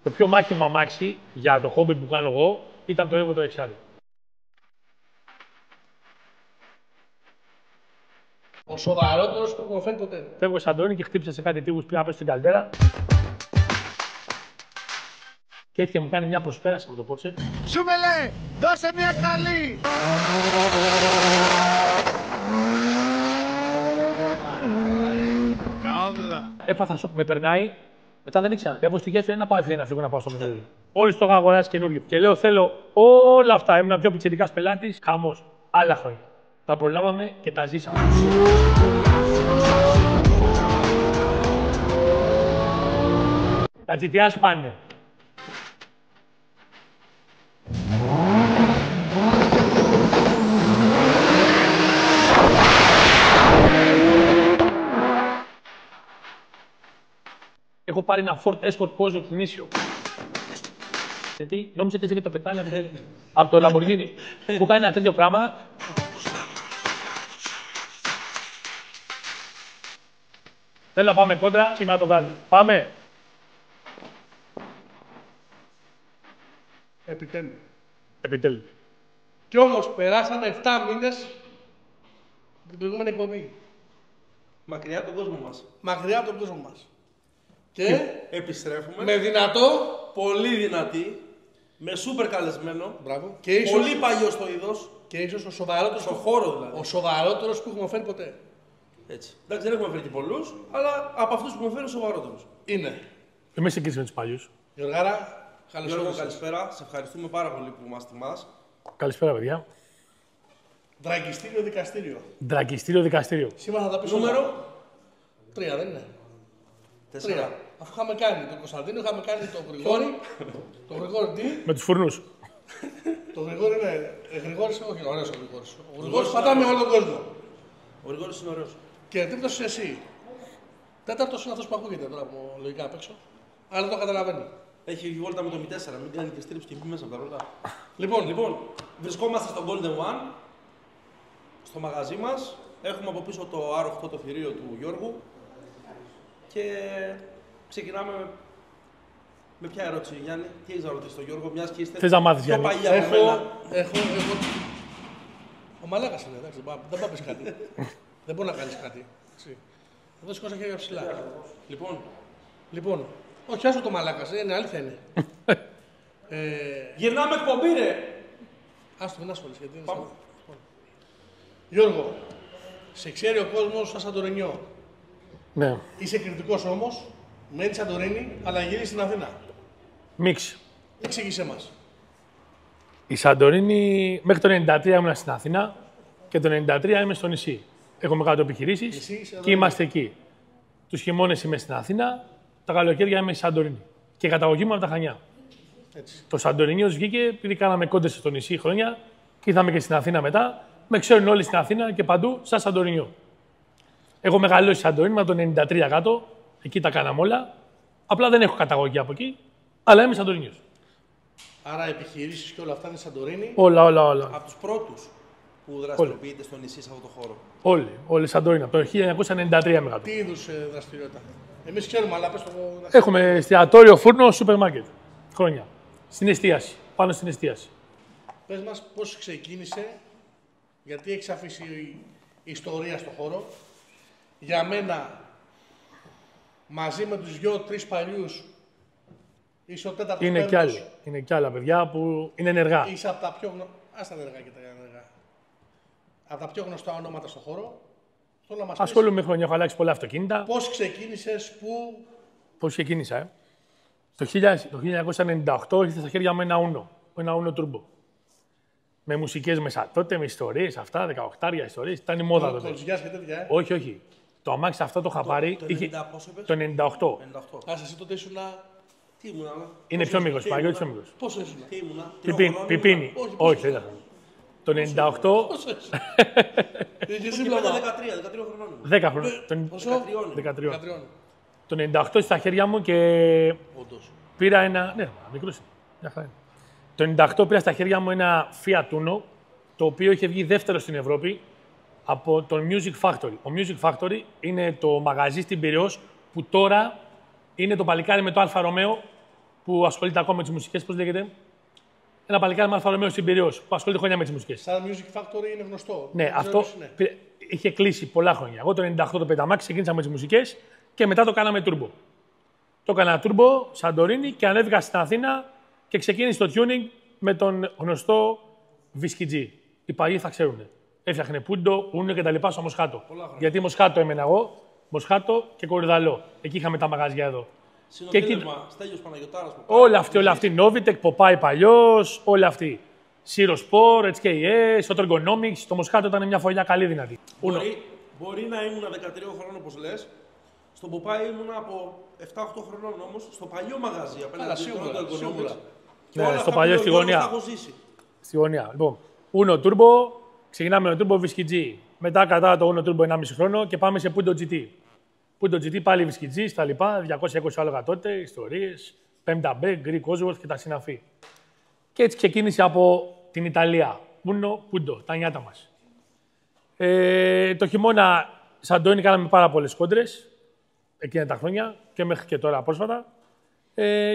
Το πιο μάχημο αμάξι για το χόμπι που κάνω εγώ ήταν το Evo το XR. Ο σοβαρότερος που έχω φέρει ποτέ. Φεύγω Σαντορίνη και χτύπησα σε κάτι τύπους πήγα πίσω στην καλτέρα. Και έτσι μου κάνει μια προσπέραση από το πόρσε. Σούμελε, δώσε μια καλή! Έπαθα σοκ, με περνάει. Μετά δεν ήξερα. Έχω στη γέφυρα να πάω ευθεία να φύγω να πάω στο μετρό. Όλοι το είχα αγοράσει καινούριο. Και λέω: θέλω όλα αυτά. Ήμουν πιο πιτσιρικάς πελάτης. Χαμός. Άλλα χρόνια. Τα προλάβαμε και τα ζήσαμε. Τα GTR πάνε. Έχω πάρει ένα Ford Escort Peugeot Ignition. Γιατί νόμιζα ότι έφυγε το πετάλι από το Lamborghini. Που κάνει ένα τέτοιο πράγμα. Θέλω να πάμε κόντρα και να το βγάλει. Πάμε. Επιτέλους. Επιτέλους. Κι όμως περάσανε 7 μήνες από την προηγούμενη εκπομπή. Μακριά από τον κόσμο μας. Μακριά από τον κόσμο μας. Και Επιστρέφουμε. με δυνατό. Πολύ δυνατή. Με σούπερ καλεσμένο. Μπράβο. Και ίσως, Πολύ παλιό στο είδος. και ίσως ο σοβαρότερος, Στο χώρο δηλαδή. ο σοβαρότερος που έχουμε φέρει ποτέ. Έτσι. Εντάξει, δεν έχουμε φέρει και πολλούς, αλλά από αυτούς που έχουμε φέρει ο σοβαρότερος. Είναι. Είμαι συγκρίσει με τους παλιούς. Γιωργάρα, καλώς Γιώργο, ήρθατε. καλησπέρα. Σε ευχαριστούμε πάρα πολύ που μας τιμάς. Καλησπέρα, παιδιά. Δραγκιστήριο δικαστήριο. Δραγκιστήριο δικαστήριο. Σήμερα θα τα πεις Νούμερο όλα. 3 δεν είναι. 4. Αφού είχαμε κάνει τον Κωνσταντίνο, είχαμε κάνει τον Γρηγόρη. τον Γρηγόρη τι. Με τους φουρνούς. Το Γρηγόρη είναι. Γρηγόρης, όχι, ωραίος ο Γρηγόρης. Ο Γρηγόρης πατάμε όλο τον κόσμο. Ο Γρηγόρης είναι ωραίος. Και τρίτος είσαι εσύ. Τέταρτος είναι αυτός που ακούγεται τώρα από λογικά απ' έξω. Αλλά δεν το καταλαβαίνει. Έχει βόλτα με το 4, μην κάνει και στρίψη και πει μέσα από τα πρώτα. Λοιπόν, Βρισκόμαστε στο Golden One, στο μαγαζί μας. Έχουμε από πίσω το R8 το θηρίο του Γιώργου. Και ξεκινάμε με ποια ερώτηση, Γιάννη. Τι έχεις να ρωτήσεις τον Γιώργο, μιας και είστε Θες να μάθεις, πιο Γιάννη? παλιά από μένα. έχω. Ο μαλάκας είναι, εντάξει, δεν πάει να πεις κάτι. Δεν μπορεί να κάνεις κάτι. Έτσι. Εδώ σηκώσα χέρια ψηλά. Λοιπόν, όχι, άσο το μαλάκας, είναι αλήθεια είναι. Γυρνάμε εκπομπή, ρε! Άστο, μην ασχολείς, γιατί είναι Πάμε. σαν- Λοιπόν. Γιώργο, σε ξέρει ο κόσμος σαν Σαντορινιό. Ναι. Είσαι κριτικός όμως, μένεις Σαντορίνη, αλλά γυρίζεις στην Αθήνα. Μίξ. Εξήγησέ μας. Η Σαντορίνη μέχρι το 93 ήμουν στην Αθήνα και το 93 είμαι στο νησί. Έχουμε κάτω επιχειρήσεις Νησί, είσαι εδώ. και είμαστε εκεί. Τους χειμώνες είμαι στην Αθήνα, τα καλοκαίρια είμαι στη Σαντορίνη. Και η καταγωγή μου από τα Χανιά. Έτσι. Το Σαντορινίος βγήκε επειδή κάναμε κόντες στο νησί χρόνια και ήρθαμε και στην Αθήνα μετά. Με ξέρουν όλοι στην Αθήνα και παντού σαν Σαντορινιό. Έχω μεγαλώσει στη Σαντορίνη με το 93 κάτω, εκεί τα κάναμε όλα. Απλά δεν έχω καταγωγή από εκεί, αλλά είμαι Σαντορινιός. Άρα επιχειρήσεις και όλα αυτά είναι Σαντορίνη. Όλα. Από τους πρώτους που δραστηριοποιείται στο νησί σε αυτό το χώρο. Όλοι Σαντορίνη. Από το 1993 είμαι κάτω. Τι είδους δραστηριότητα. Εμείς ξέρουμε, αλλά πες το. Έχουμε εστιατόριο, φούρνο, σούπερ μάρκετ. Χρόνια. Στην εστίαση. Πάνω στην εστίαση. Πες μας πώς ξεκίνησε, γιατί έχεις αφήσει ιστορία στο χώρο. Για μένα, μαζί με τους 2-3 παλιούς, είσαι ο τέταρτος Είναι κι πέμπτος. άλλοι. Είναι κι άλλα παιδιά που είναι ενεργά. Είσαι από τα πιο γνωστά. Ας τα ενεργά και τα ενεργά. Από τα πιο γνωστά ονόματα στο χώρο. Θέλω να μας πεις Ασχολούμαι χρόνια. Έχω αλλάξει πολλά αυτοκίνητα. πώς ξεκίνησες, πού. Πώς ξεκίνησα, Το 1998 ήρθε στα χέρια μου ένα Uno. Ένα Uno Turbo. Με μουσικές μέσα τότε, με ιστορίες αυτά, 18 ιστορίες. Ήταν η μόδα τότε. Κολτζιάς και τέτοια, Όχι. Το αμάξι αυτό το είχα πάρει. Το είχε 90 πόσο είπες? το 98. 98. Ας εσύ τότε ήσουν. Τι ήμουνα, Είναι πιο μικρός, Παναγιώτης πιο μικρός. Πόσο ήσουν. τι ήμουνα. Πιπίνι. Όχι, Όχι, δεν ήταν. Το 98, Πόσο ήσουν. Είχες Ήμουνα σύμπλαμα. 13 χρονών. 10 χρόνια. Τον- Πόσο. 13. 13. Το 98 στα χέρια μου και Όντως. πήρα ένα. Ναι, μικρός είναι. Μια χαρά είναι. Το 98 πήρα στα χέρια μου ένα Fiat Uno, το οποίο είχε βγει δεύτερο στην Ευρώπη από τον Music Factory. Ο Music Factory είναι το μαγαζί στην Πειραιώς που τώρα είναι το παλικάρι με το Αλφα Ρωμαίο που ασχολείται ακόμα με τις μουσικές, πώς λέγεται. Ένα παλικάρι με Αλφα Ρωμαίο στην Πειραιώς, που ασχολείται χρόνια με τις μουσικές. Star Music Factory είναι γνωστό. Ναι, Δεν αυτό ξέρω ποιος είναι. είχε κλείσει πολλά χρόνια. Εγώ το 98 το Betamax ξεκίνησα με τις μουσικές και μετά το κάναμε turbo. Το έκανα turbo, Σαντορίνη και ανέβηκα στην Αθήνα και ξεκίνησε το tuning με τον γνωστό Whiskey G. Οι παλιοί θα ξέρουν. Έφτιαχνε πούντο, ούνο και τα λοιπά στο Μοσχάτο. Γιατί Μοσχάτο έμενα εγώ, Μοσχάτο και Κορυδαλό. Εκεί είχαμε τα μαγαζιά εδώ. Συνοτέλεσμα, Στέλιος Παναγιωτάρας. Όλοι αυτοί. Novitec, Popeye παλιός, όλοι αυτοί. Zero Sport, HKS, Auto Ergonomics. Το Μοσχάτο ήταν μια φωλιά καλή δυνατή. Μπορεί να ήμουν 13 χρόνων όπως λες. Στον Popeye ήμουν από 7-8 χρονών όμως, στο παλιό μαγαζί απέναντι σίγουρα. Ναι, στο παλιό στη γωνία. Στη γωνία. Λοιπόν, Uno Turbo, ξεκινάμε με το Turbo Whiskey G. Μετά κρατάω το Uno Turbo 1,5 χρόνο και πάμε σε Punto GT. Punto GT πάλι Whiskey G, στα λοιπά, 220 άλογα τότε, ιστορίες, 50 Greek Cosworth και τα συναφή. Και έτσι ξεκίνησε από την Ιταλία. Uno Punto, τα νιάτα μας. Το χειμώνα, Σαντόνι, κάναμε πάρα πολλές κόντρες, εκείνα τα χρόνια και μέχρι και τώρα πρόσφατα.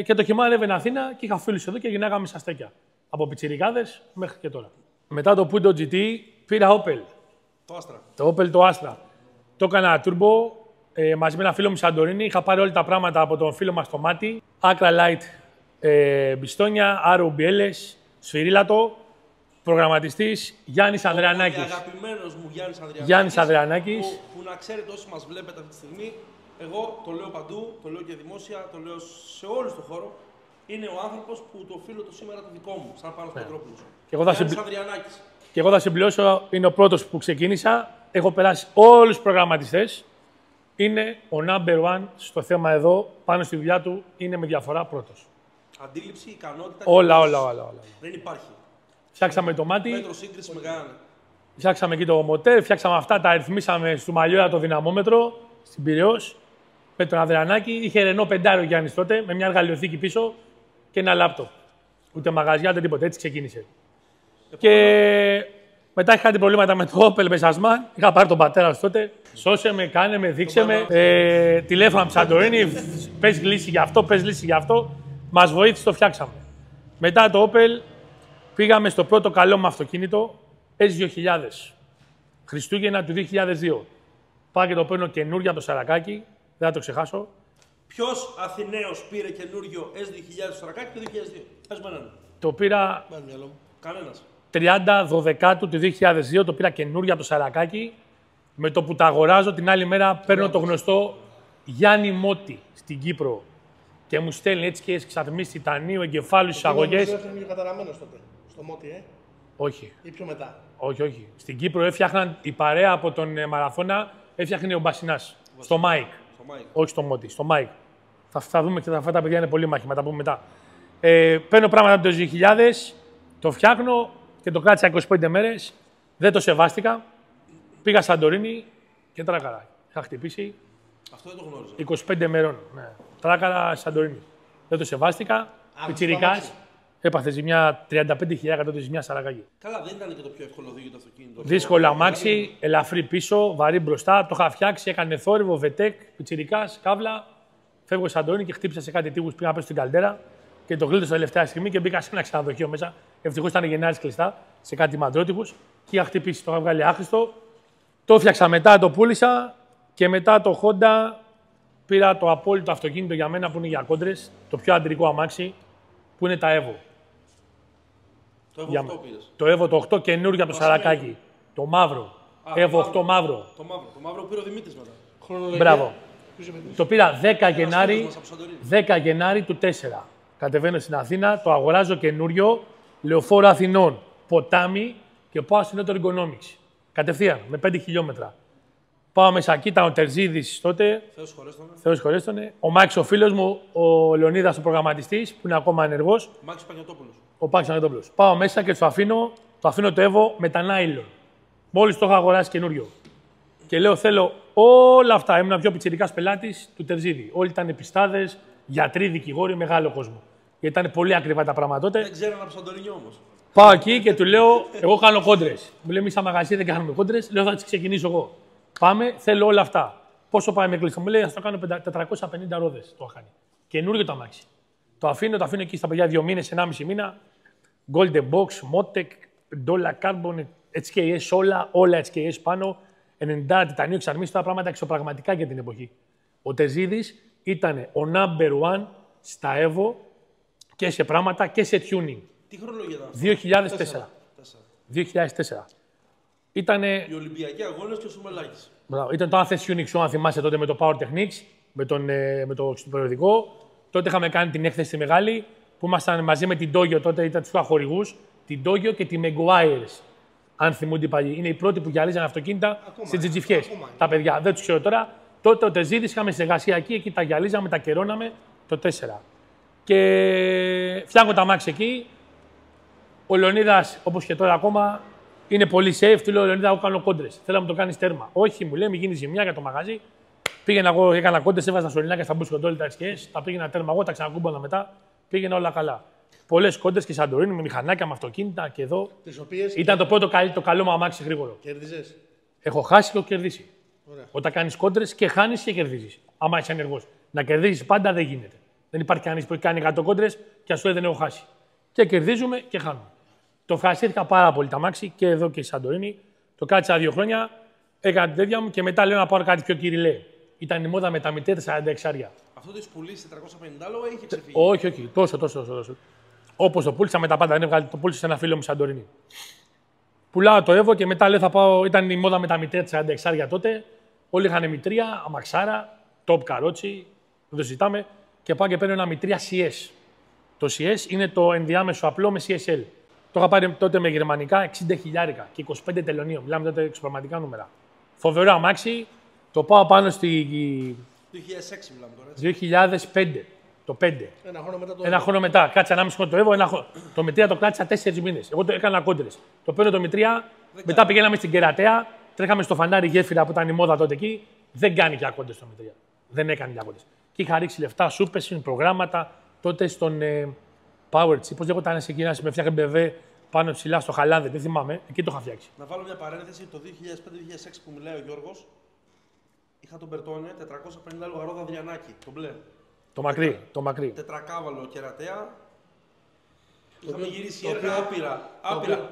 Και το χειμώνα έβαινε Αθήνα και είχα φίλους εδώ και γινάγαμε στα στέκια. Από πιτσιρικάδες μέχρι και τώρα. Μετά το Punto GT πήρα Opel. Το Opel το Astra. Το έκανα turbo μαζί με ένα φίλο μου Σαντορίνη. Είχα πάρει όλα τα πράγματα από τον φίλο μας το Μάτι. Acra Light μπιστόνια, ROBLs, σφυρίλατο. Προγραμματιστής Γιάννης Ανδρεανάκης. Αγαπημένος μου Γιάννης Ανδρεανάκης. Που να ξέρετε όσοι μας βλέπετε αυτή τη στιγμή, εγώ το λέω παντού, το λέω και δημόσια, το λέω σε όλους τον χώρο. Είναι ο άνθρωπος που το οφείλω το σήμερα το δικό μου, σαν Πάνος Πετρόπουλος. Γιάννης Ανδρεανάκης. Και εγώ θα συμπληρώσω, είναι ο πρώτος που ξεκίνησα. Έχω περάσει όλους τους προγραμματιστές. Είναι ο number one στο θέμα εδώ, πάνω στη δουλειά του, είναι με διαφορά πρώτος. Αντίληψη, ικανότητα. Όλα. Δεν υπάρχει. Φτιάξαμε το μάτι. Μέτρο σύγκριση μεγάλη. Φτιάξαμε εκεί το μοτέρ, φτιάξαμε αυτά, τα αριθμίσαμε στο Μαλλιόρα το δυναμόμετρο, στην Πειραιώς. Με τον Ανδρεανάκη. Είχε Ρενό 5 ο Γιάννης τότε, με μια εργαλειοθήκη πίσω και ένα λάπτοπ. Ούτε μαγαζιά, ούτε τίποτα. Έτσι ξεκίνησε. Και μετά είχα κάτι προβλήματα με το Opel Μεσασμάν. Είχα πάρει τον πατέρα σου τότε. Σώσε με, κάνε με, δείξε με. Τηλέφωνα από Σαντορίνη. Πες λύση γι' αυτό, πες λύση γι' αυτό. Μας βοήθησε, το φτιάξαμε. Μετά το Opel πήγαμε στο πρώτο καλό μου αυτοκίνητο, S2000. Χριστούγεννα του 2002. Πάω και το παίρνω καινούργια από το Σαρακάκι. Δεν θα το ξεχάσω. Ποιος Αθηναίος πήρε καινούριο S2000 στο Σαρακάκι το 2002. Πες με έναν. Το πήρα. Κανένας. 30 του 2002 το πήρα καινούργια από το Σαρακάκι. Με το που τα αγοράζω την άλλη μέρα παίρνω το γνωστό Γιάννη Μότι στην Κύπρο. Και μου στέλνει έτσι και εξατμίσει τιτανίου, εγκεφάλου, εισαγωγές. Δεν έφτιαχνε καταραμένος τότε. Στο Μότι, Όχι. Ή πιο μετά. Όχι. Στην Κύπρο έφτιαχναν η παρέα από τον Μαραθώνα, έφτιαχνε ο Μπασινάς. Στο Μάικ. Όχι στο Μότι, στο Μάικ. Θα δούμε και αυτά τα παιδιά είναι πολύ μάχημα, τα πούμε μετά. Παίρνω πράγματα από το 2000, το φτιάχνω και το κράτησα 25 μέρες. Δεν το σεβάστηκα. Πήγα Σαντορίνη και τράκαρα. Είχα χτυπήσει. Αυτό δεν το γνώριζα. 25 μέρων. Ναι. Τράκαρα Σαντορίνη. Δεν το σεβάστηκα. Πιτσιρικάς. Έπαθε ζημιά 35.000 τότε ζημιά Σαρακάκι. Καλά, δεν ήταν και το πιο εύκολο οδήγιο το αυτοκίνητο. Δύσκολο αμάξι, ελαφρύ πίσω, βαρύ μπροστά. Το είχα φτιάξει, έκανε θόρυβο, βετέκ, πιτσιρικάς, κάβλα. Φεύγω Σαντορίνη και χτύπησα σε κάτι τείχους πήγα να πέσω στην καλτέρα και το γλίτωσα τελευταία στιγμή και μπήκα σε ένα ξενοδοχείο μέσα. Ευτυχώς ήταν Γενάρης κλειστά σε κάτι μαντρότυχους και είχα χτυπήσει. Το είχα βγάλει άχρηστο. Το έφτιαξα μετά, το πούλησα και μετά το Honda πήρα το απόλυτο αυτοκίνητο για μένα που είναι για κόντρες, το πιο αντρικό αμάξι που είναι τα Evo. Το Evo 8 πήρες. Το Evo το 8 καινούργιο από το Σαρακάκι. Το μαύρο. Evo 8 μαύρο. Το μαύρο πήρε ο Δημήτρης μετά. Μπράβο. Το πήρα 10 Γενάρη του 4. Κατεβαίνω στην Αθήνα, το αγοράζω καινούριο, λεωφόρο Αθηνών, ποτάμι και πάω στην Auto Ergonomics. Κατευθείαν, με 5 χιλιόμετρα. Πάω μέσα εκεί, ήταν ο Τερζίδης τότε. Θεός χωρέστονε. Ο Μάκης ο φίλος μου, ο Λεωνίδας ο προγραμματιστής, που είναι ακόμα ενεργός. Μάκης Πανιωτόπουλος. Ο Πάκης Πανιωτόπουλος. Πάω μέσα και το αφήνω το Evo με τα nylon. Μόλις το είχα αγοράσει καινούριο. Και λέω, θέλω όλα αυτά. Ήμουν πιο πιτσιρικάς πελάτης του Τερζίδη. Όλοι ήταν πιστάδες, γιατροί, δικηγόροι, μεγάλο κόσμο. Γιατί ήταν πολύ ακριβά τα πράγματα τότε. Δεν ξέραν από Σαντορίνη όμως. Πάω εκεί και του λέω, εγώ κάνω κόντρες. Μου λέει, εμείς στα μαγαζί δεν κάνουμε κόντρες. Λέω, θα τις ξεκινήσω εγώ. Πάμε, θέλω όλα αυτά. Πόσο πάει με κλειστό. Μου λέει, θα το κάνω 450 ρόδες. Το είχαν. Καινούριο το αμάξι. Το αφήνω εκεί στα παιδιά 2 μήνες, 1,5 μήνα. Golden Box, Motec, Dollar Carbon, HKS, όλα HKS πάνω. 90 τιτανίου εξαρμίσει, τα πράγματα εξωπραγματικά για την εποχή. Ο Τεζίδης ήταν ο number one στα Evo και σε πράγματα και σε tuning. Τι χρονολογία ήταν? 2004. Ήτανε... Οι Ολυμπιακοί Αγώνες και ο Σουμελάκης. Ήταν το Athens Unix Show, αν θυμάσαι τότε με το Power Techniques, με το περιοδικό. Τότε είχαμε κάνει την έκθεση μεγάλη που ήμασταν μαζί με την Dojo, τότε ήταν τους χορηγούς, την Dojo και τη Meguiar's. Αν θυμούνται οι παλιοί. Είναι οι πρώτοι που γυαλίζαν αυτοκίνητα στις τζιτζιφιές. Τα παιδιά, δεν τους ξέρω τώρα. Τότε ο Τεζίδης είχαμε συνεργασία εκεί τα γυαλίζαμε, τα καιρώναμε το 4. Και φτιάχνω τα μάξι εκεί. Ο Λεωνίδας, όπως και τώρα ακόμα, είναι πολύ safe. Του λέω: Λεωνίδα, εγώ κάνω κόντρες. Θέλω να μου το κάνεις τέρμα. Όχι, μου λέει: Μην γίνει ζημιά για το μαγαζί. Πήγαινα εγώ, έκανα κόντρες, έβαζα σωληνάκια στα μπουσκοντ όλα τα SKS. Τα πήγαινα τέρμα εγώ, τα ξανακούμπανα μετά. Πήγαινα όλα καλά. Πολλές κόντρες και Σαντορίνη με μηχανάκια, με αυτοκίνητα και εδώ. Τις οποίες ήταν το πρώτο το καλό μου αμάξι γρήγορο. κέρδιζες. Έχω χάσει και έχω κερδίσει. Ωραία. Όταν κάνεις κόντρες και χάνεις και κερδίζεις. Άμα είσαι ενεργός. Να κερδίζεις πάντα δεν γίνεται. Δεν υπάρχει κανείς που έχει κάνει 100 κόντρες και ας σου λέει δεν έχω χάσει. Και κερδίζουμε και χάνουμε. Το ευχαριστήθηκα πάρα πολύ τα αμάξι και εδώ και στη Σαντορίνη. Το κράτησα 2 χρόνια, έκανα την τέτοια μου και μετά λέω να πάρω κάτι πιο κυριλέ. Ήταν η μόδα με τα μητέρα 46 άρια. Αυτό το πουλήσει 450 λόγο ή είχε ξεφύγει? Όχι, τόσο. Όπως το πούλησα με τα πάντα, δεν έβγαλε, το πούλησα σε ένα φίλο μου Σαντορίνη. Πουλάω το Evo και μετά λέω θα πάω. Ήταν η μόδα με τα μητέρα 46 άρια τότε. Όλοι είχαν μητρία, αμαξάρα, top καρότσι, δεν το συζητάμε. Και πάω και παίρνω ένα μητρία CS. Το CS είναι το ενδιάμεσο απλό με CSL. Το είχα πάρει τότε με γερμανικά 60 χιλιάρικα και 25 τελωνίων. Μιλάμε τότε εξωπραγματικά νούμερα. Φοβερό αμάξι. Το πάω πάνω στη. 2006 μιλάμε τώρα. Έτσι. 2005. Το 5. Ένα χρόνο μετά. Κάτσα 1,5 χρόνο το Evo. Το μητρία το κράτησα 4 μήνες. Εγώ το έκανα κόντρες. Το παίρνω το μητρία. Μετά πηγαίναμε στην Κερατέα. Τρέχαμε στο φανάρι γέφυρα που ήταν η μόδα τότε εκεί. Δεν κάνει πια κόντρες το μητρία. Δεν έκανε πια κόντρες. Και είχα ρίξει λεφτά, σούπες, προγράμματα. Τότε στον Power Chip. Πώς λέγονταν σε εκείνα με φτιάχνει BV πάνω ψηλά στο Χαλάνδε. Δεν θυμάμαι. Εκεί το είχα φτιάξει. Να βάλω μια παρένθεση. Το 2005-2006 που μιλάει ο Γιώργος. Είχα τον Μπερτόνε 450 λογαρό Αδριανάκη. Το μπλε. Το μακρύ. Τετρακάβαλο κερατέα. Είχαμε γυρίσει έργα άπειρα.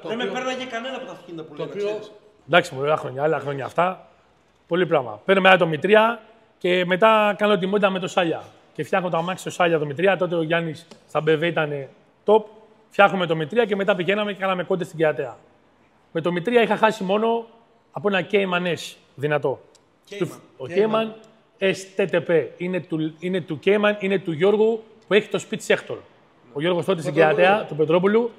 Δεν με πέρναγε κανένα από τα αυτοκίνητα που λένε, ξέρεις. Εντάξει, μου άλλα χρόνια αυτά. Πολύ πράγμα. Παίρνω μετά το μητρία και μετά κάνω τη μόντα με το Σάλια. Και φτιάχνω το αμάξι στο Σάλια το μητρία. Τότε ο Γιάννης στα BV ήταν top. Φτιάχνουμε το μητρία και μετά πηγαίναμε και κάναμε κόντες στην Κερατέα. Με το μητρία είχα χάσει μόνο από ένα Cayman S δυνατό. Ο Cayman STTP είναι του Cayman, είναι του Γιώργου που έχει το Speed Sector. Ο Γιώργος τότε στην Κερατέα, του Πετρόπουλου,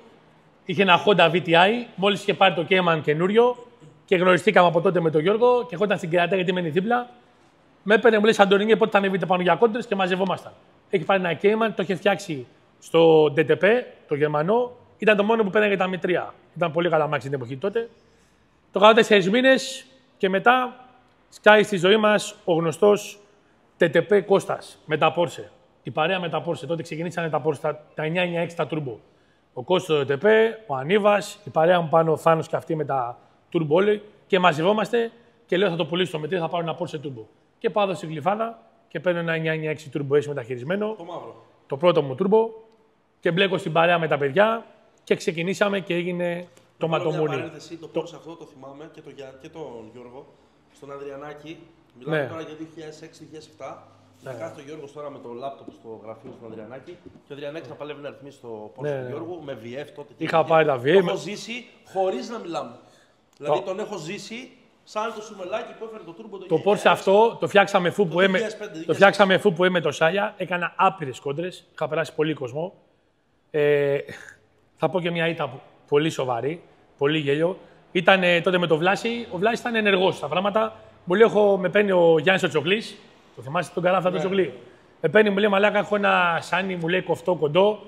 είχε ένα Honda VTI, μόλις είχε πάρει το Cayman καινούριο και γνωριστήκαμε από τότε με τον Γιώργο και ερχόταν στην Κερατέα γιατί μένει δίπλα. Με έπαιρνε, μου λέει Σαντορίνη, πότε θα ανεβείτε πάνω για κόντρες και μαζευόμασταν. Έχει πάρει ένα Cayman, το είχε φτιάξει στο DTP, το Γερμανό, ήταν το μόνο που πέραγε τα μητρία. Ήταν πολύ καλά μάξι την εποχή τότε. Το κάνω 4 μήνες και μετά σκάει στη ζωή μας ο γνωστός TTP Κώστας με τα Porsche. Η παρέα με τα Porsche. Τότε ξεκινήσανε τα Porsche, τα 996 τα Turbo. Ο Κώστας το TTP, ο Ανίβας, η παρέα μου πάνω ο Θάνος και αυτή με τα Turbo όλοι και μαζευόμαστε και λέω θα το πουλήσω στο μετρή, θα πάρω ένα Porsche Turbo. Και πάω εδώ στην Γλυφάδα και παίρνω ένα 996 Turbo S μεταχειρισμένο. Το μαύρο. Το πρώτο μου Turbo και μπλέκω στην παρέα με τα παιδιά και ξεκινήσαμε και έγινε το ματομούνι. Το Porsche αυτό το θυμάμαι και τον Γιώργο. Στον Αδριανάκη, μιλάμε τώρα για 2006-2007. Να κάθεται ο Γιώργος τώρα με το λάπτοπ στο γραφείο στον Αδριανάκη και ο Αδριανάκης να παλεύει να ρυθμίσει το Porsche του Γιώργου με VF τότε. Είχα πάρει τα VF. Το έχω ζήσει χωρίς να μιλάμε. Δηλαδή τον έχω ζήσει σαν το σουμελάκι που έφερε το turbo το Porsche αυτό το φτιάξαμε φου που με το Σάλια. Έκανα άπειρες κόντρες. Είχα περάσει πολύ κόσμο. Θα πω και μια ήττα πολύ σοβαρή, πολύ γέλιο. Ήταν τότε με το Βλάση. Ο Βλάσης ήταν ενεργός στα πράγματα. Μου λέει: με παίρνει ο Γιάννης ο Τσοκλής. Το θυμάστε τον καράφτα του Τσοκλή. Με παίρνει, μου λέει: Μαλάκα, έχω ένα σάνι, μου λέει κοφτό, κοντό,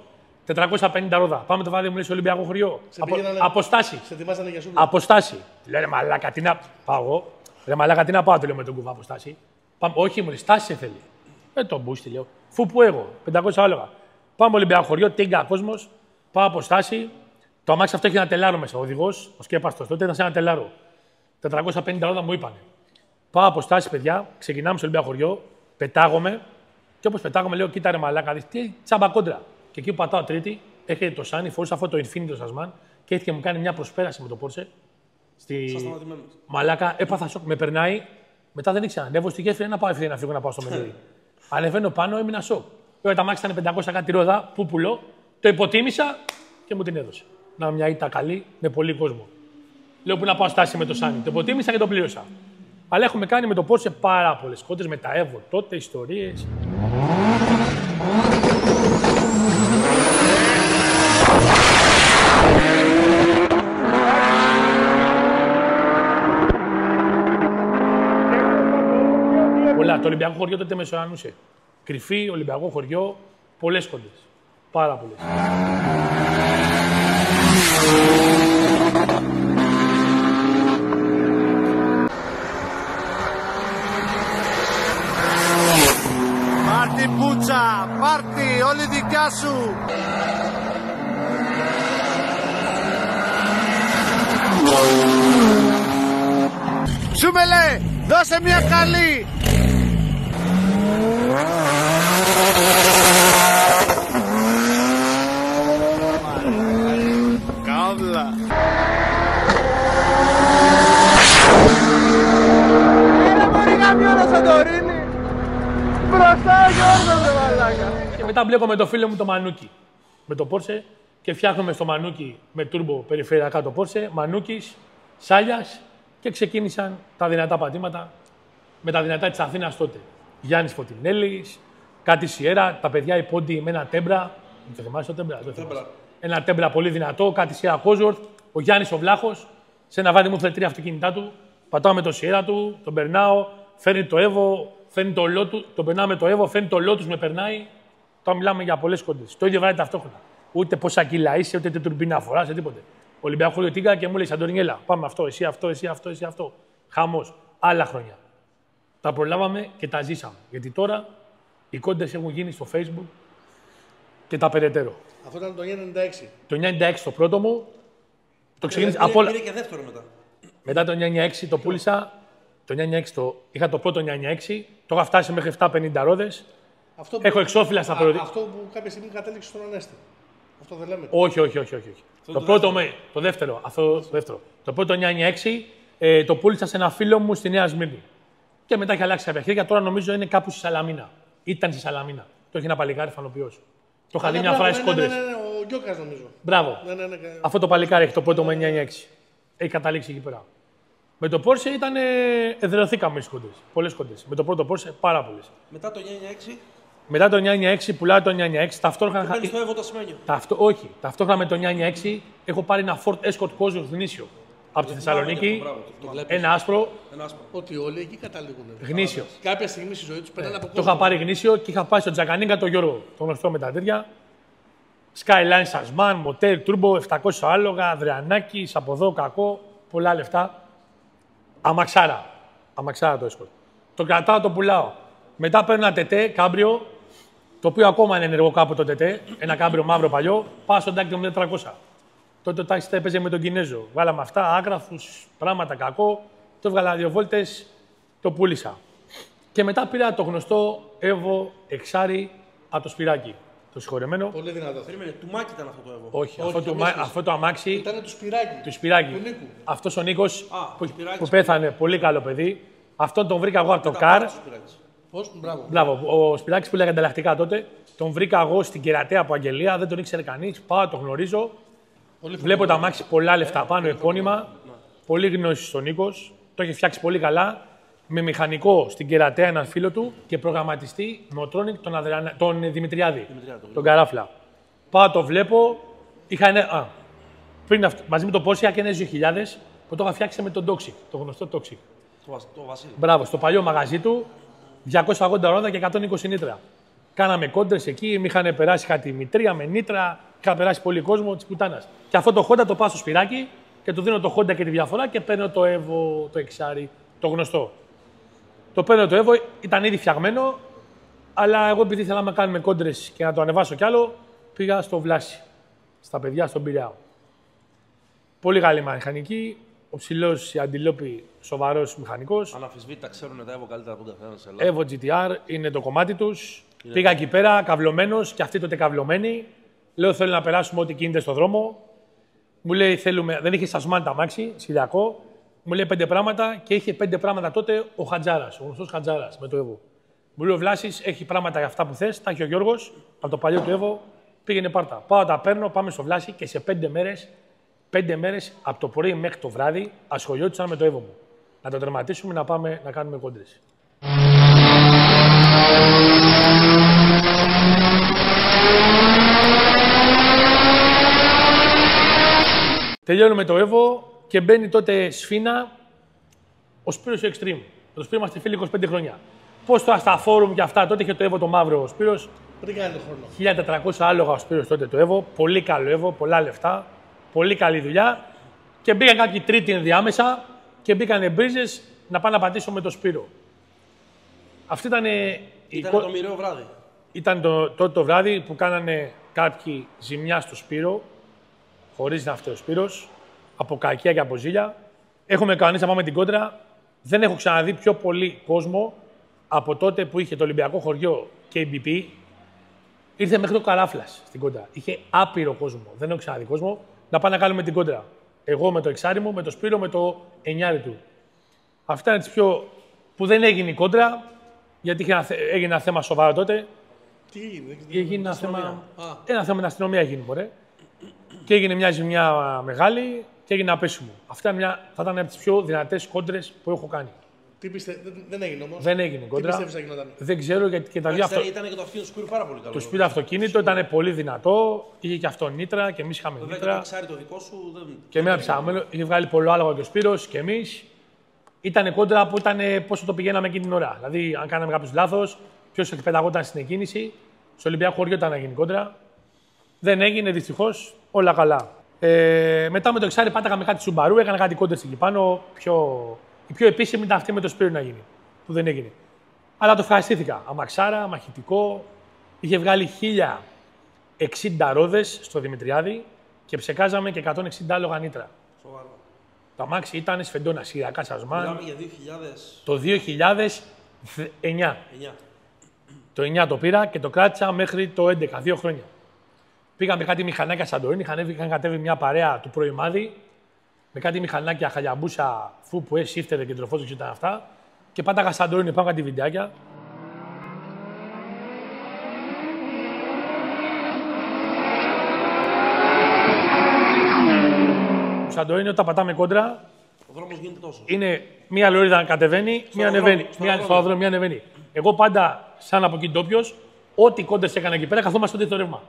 450 ρόδα. Πάμε το βράδυ, μου λέει στο Ολυμπιακό χωριό. Αποστάση. Σε ετοιμάζανε για σούβλα. Αποστάση. Λέει: Μαλάκα, τι να πάω εγώ. Ρε Μαλάκα, τι να πάω, του λέω με τον κουβά αποστάση. Όχι, μου λέει: Στάση σε θέλει. Τον μπούστι, λέω. Φου που εγώ, 500 άλογα. Πάμε Ολυμπιακό χωριό, τίγκα κόσμο. Πάω αποστάση. Το αμάξι αυτό έχει ένα τελάρο μέσα. Ο οδηγός, ο σκέπαστος, τότε ήταν σε ένα τελάρο. 450 ρόδα μου είπανε. Πάω αποστάσεις, παιδιά, ξεκινάμε στο Ολυμπιακό χωριό, πετάγομαι Και όπως πετάγαμε, λέω: κοίτα ρε μαλάκα, δεις τι τσάμπα κόντρα. Και εκεί που πατάω τρίτη, έρχεται το Σάνι, φορούσε αυτό το Infinito Σασμάν και έρχεται και μου κάνει μια προσπέραση με το Porsche. Μαλάκα, έπαθα σοκ, με περνάει. Μετά δεν ήξερα. Ανέβω στη γέφυρα να πάω ευθεία να φύγω να πάω στο μενίδι. Ανεβαίνω πάνω, έμεινα σοκ. Βέβαια τα μάξι ήταν 500 κάτι ρόδα, πούπουλο. Το υποτίμησα και μου την έδωσε. Να μια ήττα καλή με πολύ κόσμο. Λέω που να πάω στάση με το Σάνι. Το υποτίμησα και το πλήρωσα. Αλλά έχουμε κάνει με το Porsche πάρα πολλές κόντρες με τα Evo τότε, ιστορίες. Πολλά. Το Ολυμπιακό χωριό τότε μεσοανούσε. Κρυφή, Ολυμπιακό χωριό, πολλές κόντρες. Πάρα πολλές. Πάρτι πουτσα, πάρτι, όλη δικιά σου. Σούμελε, δώσε μια καλή. Καύλα. Έλα μωρή γαμιόλα Σαντορίνη. Μπροστά ο Γιώργος ρε μαλάκα. Και μετά μπλέκω με το φίλο μου το Μανούκι. Με το Porsche και φτιάχνουμε στο Μανούκι με τούρμπο περιφερειακά το Porsche. Μανούκης, Σάλιας και ξεκίνησαν τα δυνατά πατήματα με τα δυνατά της Αθήνας τότε. Γιάννης Φωτεινέλης, κάτι Σιέρα, τα παιδιά οι Πόντι με ένα τέμπρα. Δεν το θυμάσαι το τέμπρα. Ένα τέμπρα πολύ δυνατό, κάτι Σιέρα Κόζορτ. Ο Γιάννης ο Βλάχος, σε ένα βάδι μου θέλει 3 αυτοκίνητά του. Πατάω με το Σιέρα του, τον περνάω, φέρνει το Εύω, φέρνει το Lotus, τον περνάω με το Εύω, φέρνει το Lotus, με περνάει. Τώρα μιλάμε για πολλές κόντρες. Το ίδιο βράδυ ταυτόχρονα. Ούτε πόσα κιλά είσαι, ούτε τι τουρμπίνα φοράς, τίποτε. Ολυμπιακό χωριό τίγκα και μου λέει Σαντορινιέλα, πάμε αυτό, εσύ αυτό, εσύ αυτό, εσύ αυτό. Χαμός. Άλλα χρόνια. Τα προλάβαμε και τα ζήσαμε. Γιατί τώρα οι κόντρες έχουν γίνει στο Facebook και τα περαιτέρω. Αυτό ήταν το 96. Το 96 το πρώτο μου. Το ξεκίνησα Πήρε, από όλα. πήρε και δεύτερο μετά. Μετά το 96 το πούλησα. Το 96 είχα το πρώτο 96. Το είχα φτάσει μέχρι 750 ρόδες. Έχω εξώφυλλα στα περιοδικά. Αυτό που κάποια στιγμή κατέληξε στον Ανέστη. Αυτό δεν λέμε. Όχι. Το πρώτο το δεύτερο. Αυτό το δεύτερο. Το πρώτο 96 το πούλησα σε ένα φίλο μου στη Νέα Σμύρνη. Και μετά έχει αλλάξει κάποια χέρια. Τώρα νομίζω είναι κάπου στη Σαλαμίνα. Ήταν στη Σαλαμίνα. Το έχει ένα παλικάρι φανοποιός. Το είχα δει μια φορά στις κόντρες. Ναι, ο Γκιόκας νομίζω. Μπράβο. Ναι. Αυτό το παλικάρι έχει το πρώτο με 96. Έχει καταλήξει εκεί πέρα. Με το Porsche εδρεωθήκαμε στις κόντρες. Πολλές κόντρες. Με το πρώτο Porsche πάρα πολλές. Μετά το 96. Μετά το 96 πουλάω το 96. Ταυτόχρονα. Παίρνεις το Εύω το ασημένιο. Όχι. Ταυτόχρονα με το 96 έχω πάρει ένα Ford Escort Cosworth γνήσιο. Από τη Θεσσαλονίκη. Ένα άσπρο. Ότι όλοι εκεί καταλήγουν. Γνήσιο. Κάποια στιγμή στη ζωή του περνάνε από Το είχα πάρει γνήσιο και είχα πάει στο Τζακανίγκα τον Γιώργο. Τον γνωστό με τα τέτοια. Skyline Σασμάν, Μοτέλ, Turbo, 700 άλογα, Δρεανάκη, από εδώ κακό. Πολλά λεφτά. Αμαξάρα. Αμαξάρα το Escort. Το κρατάω, το πουλάω. Μετά παίρνω ένα τετέ, κάμπριο, το οποίο ακόμα είναι ενεργό κάπου το τετέ. Ένα κάμπριο μαύρο παλιό. Πάω στον τάκτη μου 400. Τότε το τάξη έπαιζε με τον Κινέζο. Βάλαμε αυτά, άγραφους, πράγματα κακό. Το έβγαλα 2 βόλτες, το πούλησα. Και μετά πήρα το γνωστό Εύω εξάρι από το Σπυράκι. Το συγχωρεμένο. Πολύ δυνατό. Περίμενε, του Μάκη ήταν αυτό το Εύω. Όχι, αυτό το αμάξι. Ήταν του Σπυράκι. Του Σπυράκι. Του Νίκου. Αυτός ο Νίκος Σπυράκης. που πέθανε, πολύ καλό παιδί. Αυτόν τον βρήκα εγώ από το ΚΑΡ. Πώς, μπράβο. Μπράβο. Ο Σπυράκης που λέγανε ανταλλακτικά τότε. Τον βρήκα εγώ στην Κερατέα από Αγγελία, δεν τον ήξερε κανείς. Πάω, το γνωρίζω. Βλέπω τα αμάξι πολλά λεφτά πάνω, επώνυμα. Πολύ γνώση ο Νίκος. Το έχει φτιάξει πολύ καλά. Με μηχανικό στην Κερατέα έναν φίλο του και προγραμματιστή Motronic τον Δημητριάδη. Τον Καράφλα. Πάω, το βλέπω. Πριν αυτό, μαζί με το Porsche είχα και ένα 2000 που το είχα φτιάξει με τον Toxic, το γνωστό Toxic. Το Βασίλη. Μπράβο, στο παλιό μαγαζί του, 280 ρόδα και 120 νήτρα. Κάναμε κόντρες εκεί, με είχαν περάσει κάτι μητρία με νήτρα, είχα περάσει πολύ κόσμο τη πουτάνα. Και αυτό το Honda το πάω στο Σπυράκι και του δίνω το Honda και τη διαφορά και παίρνω το Εύω, το εξάρι, το γνωστό. Το παίρνω το Εύω, ήταν ήδη φτιαγμένο, αλλά εγώ επειδή ήθελα να κάνουμε κόντρες και να το ανεβάσω κι άλλο, πήγα στο Βλάση, στα παιδιά στον Πειραιά. Πολύ καλή μηχανική, ο ψηλός η Αντιλόπη, σοβαρός μηχανικός. Αναμφισβήτητα ξέρουν τα Εύω καλύτερα από τον καθένα σε Ελλάδα. Evo GTR είναι το κομμάτι τους. Πήγα εκεί πέρα, καυλωμένος και αυτοί τότε καυλωμένοι. Λέω: θέλω να περάσουμε ό,τι κινείται στον δρόμο. Μου λέει: θέλουμε. Δεν είχε σασμάνι τα αμάξι, Σιλιακό. Μου λέει 5 πράγματα και είχε 5 πράγματα τότε ο Χατζάρας, ο γνωστός Χατζάρας με το Εύω. Μου λέει: ο Βλάσης έχει πράγματα για αυτά που θες. Τα έχει ο Γιώργος από το παλιό του Εύω. Πήγαινε πάρτα. Πάω, τα παίρνω, πάμε στο Βλάση και σε 5 μέρες από το πρωί μέχρι το βράδυ ασχολιόντουσαν με το Εύω μου. Να το τερματίσουμε, να πάμε να κάνουμε κόντρες. Τελειώνουμε το Εύω και μπαίνει τότε σφίνα ο Σπύρος Extreme. Το Σπύρο είμαστε φίλοι 25 χρόνια. Πώς τώρα στα φόρουμ και αυτά, τότε είχε το Εύω το μαύρο ο Σπύρος. Πριν κάνει χρόνο. 1400 άλογα ο Σπύρος τότε το Εύω. Πολύ καλό Εύω, πολλά λεφτά. Πολύ καλή δουλειά. Και μπήκαν κάποιοι τρίτοι ενδιάμεσα και μπήκανε μπρίζες να πάνε να πατήσω με το Σπύρο. Αυτή Ήταν το μοιραίο βράδυ. Ήταν τότε το βράδυ που κάνανε κάποιοι ζημιά στο Σπύρο, χωρίς να φταίει ο Σπύρος, από κακία και από ζήλια. Έχουμε κανονίσει να πάμε την κόντρα. Δεν έχω ξαναδεί πιο πολύ κόσμο από τότε που είχε το Ολυμπιακό χωριό και η BP. Ήρθε μέχρι το Καράφλας στην κόντρα. Είχε άπειρο κόσμο. Δεν έχω ξαναδεί κόσμο να πάμε να κάνουμε την κόντρα. Εγώ με το εξάρι μου, με το Σπύρο, με το εννιάρι του. Αυτά είναι τις πιο. Που δεν έγινε η κόντρα, γιατί έγινε ένα θέμα σοβαρό τότε. Τι έγινε, Έγινε ένα θέμα. Ένα θέμα με την αστυνομία έγινε, μωρέ. Και έγινε μια ζημιά μεγάλη και έγινε απέσιμο. Αυτά θα ήταν από τις πιο δυνατές κόντρες που έχω κάνει. Δεν έγινε όμως. Δεν έγινε κόντρα. Τι πιστεύεις θα γινόταν? Δεν ξέρω γιατί και τα δύο Ήταν και το αυτοκίνητο του Σπύρου πάρα πολύ καλό. Το Σπύρο αυτοκίνητο ήταν πολύ δυνατό. Είχε και αυτό νήτρα και εμείς είχαμε Βέβαια νήτρα. το εξάρι το δικό σου δεν. Και εμένα ψάχναμε. Είχε βγάλει πολύ άλογο και ο Σπύρος και εμείς. Ήταν κόντρα που ήταν πόσο το πηγαίναμε εκείνη την ώρα. Δηλαδή, αν κάναμε κάποιο λάθος, ποιος εκπαιδαγόταν στην εκκίνηση. Στο Ολυμπιακό χωριό ήταν να γίνει κόντρα. Δεν έγινε δυστυχώς, όλα καλά. Μετά με το εξάρι πάταγα με κάτι Σουμπαρού, έκανα κάτι κόντρες εκεί πάνω. Η πιο επίσημη ήταν αυτή με το Σπύρο να γίνει. Που δεν έγινε. Αλλά το ευχαριστήθηκα. Αμαξάρα, μαχητικό. Είχε βγάλει 1060 ρόδες στο Δημητριάδη και ψεκάζαμε και 160 άλογα νήτρα. Σοβαρό. Το αμάξι ήταν σφεντόνα, σειρακά σασμάν. Μιλάμε για 2000. Το 2009. 9. Το 9 το πήρα και το κράτησα μέχρι το 11, 2 χρόνια. Πήγαμε κάτι μηχανάκια Σαντορίνη, είχαν κατέβει μια παρέα του Προημάδη με κάτι μηχανάκια χαλιαμπούσα, φου που έσυφτερε και τροφόδοξη ήταν αυτά. Και πάταγα Σαντορίνη, πάνω κάτι βιντεάκια. Το Σαντορίνη όταν πατάμε κόντρα, Ο δρόμος γίνεται τόσο. είναι μία λωρίδα να κατεβαίνει, μία ανεβαίνει. Μία ανεβαίνει. Εγώ πάντα, σαν από εκεί ντόπιος, ό,τι κόντρες έκανα εκεί πέρα, καθόμαστε στο ρεύμα.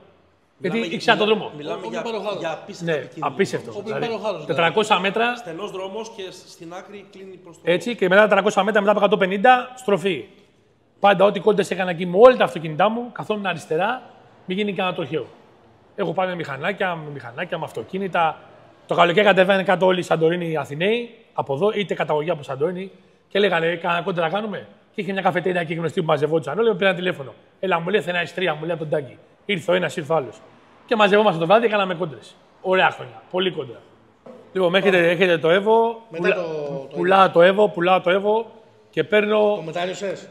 Γιατί ήξερα τον δρόμο. Μιλάμε Όπου πάρει ο χάρος. για απίστευτα Ναι, επικίνδυνο. απίστευτο. Όπου Δηλαδή, πάρει ο χάρος, 400 μέτρα, Στενός δρόμος και στην άκρη κλείνει προς το. έτσι, και μετά 400 μέτρα, μετά από 150, στροφή. Πάντα ό,τι κόντρες έκανα εκεί με όλα τα αυτοκίνητά μου, καθόμουν αριστερά, μην γίνει κανένα τροχαίο. Έχω πάει με μηχανάκια, με αυτοκίνητα. Το καλοκαίρι κατεβαίνανε κάτω όλοι οι Σαντορίνοι Αθηναίοι, από εδώ, είτε καταγωγή από Σαντορίνη, και λέγανε: κανένα κόντρα να κάνουμε. Και είχε μια καφετέρια εκεί γνωστή που μαζευόντουσαν. Όλοι με πήραν τηλέφωνο. Έλα, μου λέει Αθηνά S3, μου λέει από τον Τάκη. Ήρθε ο ένας, ήρθε ο άλλος. Και μαζευόμαστε το βράδυ και κάναμε κόντρες. Ωραία χρόνια. Πολύ κόντρα. Λοιπόν, έχετε το Εύω. Πουλάω το Εύω και παίρνω. Το μετάνιωσες?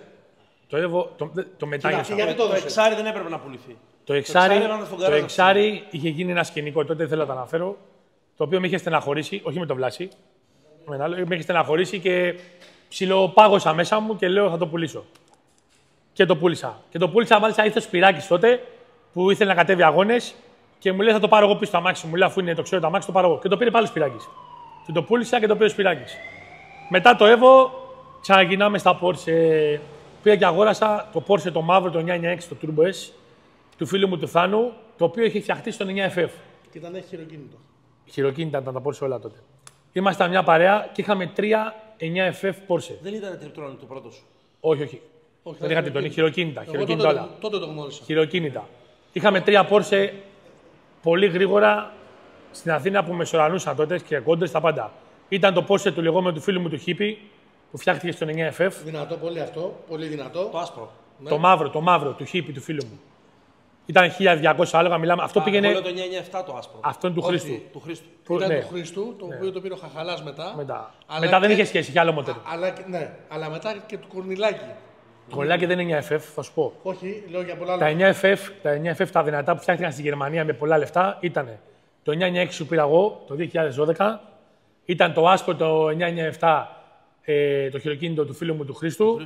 Το Εύω. Το μετάνιωσα. Γιατί το Το έδωσες? εξάρι δεν έπρεπε να πουληθεί. Το εξάρι, έβαλαν στον καράζ. είχε γίνει ένα σκηνικό, τότε θέλω να το αναφέρω, το οποίο με είχε στεναχωρήσει, όχι με το Βλάση, με ένα άλλο, με είχε στεναχωρήσει και ψιλοπάγωσα μέσα μου και λέω θα το πουλήσω. Και το πούλησα. Και το πούλησα, μάλιστα ήρθε ο Σπυράκης τότε, που ήθελε να κατέβει αγώνες και μου λέει θα το πάρω εγώ πίσω το αμάξι μου. Μου λέει αφού είναι το ξέρω το αμάξι, το πάρω εγώ. Και το πήρε πάλι ο Σπυράκης. Και το πούλησα και το πήρε ο Σπυράκης. Μετά το Εύω, ξαναγυρνάμε στα Porsche. Πήγα και αγόρασα το Porsche το μαύρο, το 996, το Turbo S, του φίλου μου του Θάνου, το οποίο είχε φτιαχτεί στο 9FF. Και ήταν χειροκίνητο. Χειροκίνητα ήταν τα Porsche όλα τότε. Ήμασταν μια παρέα και είχαμε 3 9FF Porsche. Δεν ήταν τριπτρόνι το πρώτο σου. Όχι. Δεν είχα τριπτονή, χειροκίνητα. Χειροκίνητα όλα. Τότε το γνώρισα. Χειροκίνητα. Είχαμε 3 Porsche πολύ γρήγορα στην Αθήνα που μεσορανούσαν τότε και κόντρες τα πάντα. Ήταν το Porsche του λεγόμενου του φίλου μου του Χίπη που φτιάχτηκε στο 9FF. Δυνατό πολύ αυτό. Πολύ δυνατό. Το άσπρο. Ναι. Το μαύρο του Χίπη του φίλου μου. Ήταν 1200 άλογα, μιλάμε. Αυτό πήγαινε. Εγώ λέω το 997 το άσπρο. Αυτό είναι του Όχι. Χρήστου. Του Χρήστου. Ήταν ναι. του Χρήστου, το οποίο το πήρε ο Χαχαλάς μετά. Μετά, Αλλά μετά δεν και- είχε σχέση, είχε άλλο μοντέλο. Αλλά μετά και του Κορνιλάκη. Το κολλάκι δεν είναι 9FF, θα σου πω. Όχι, λέω για πολλά Τα άλλα. 9FF τα δυνατά που φτιάχτηκαν στη Γερμανία με πολλά λεφτά ήταν το 996 που πήρα εγώ το 2012, ήταν το άσπρο το 997 το χειροκίνητο του φίλου μου του Χρήστου,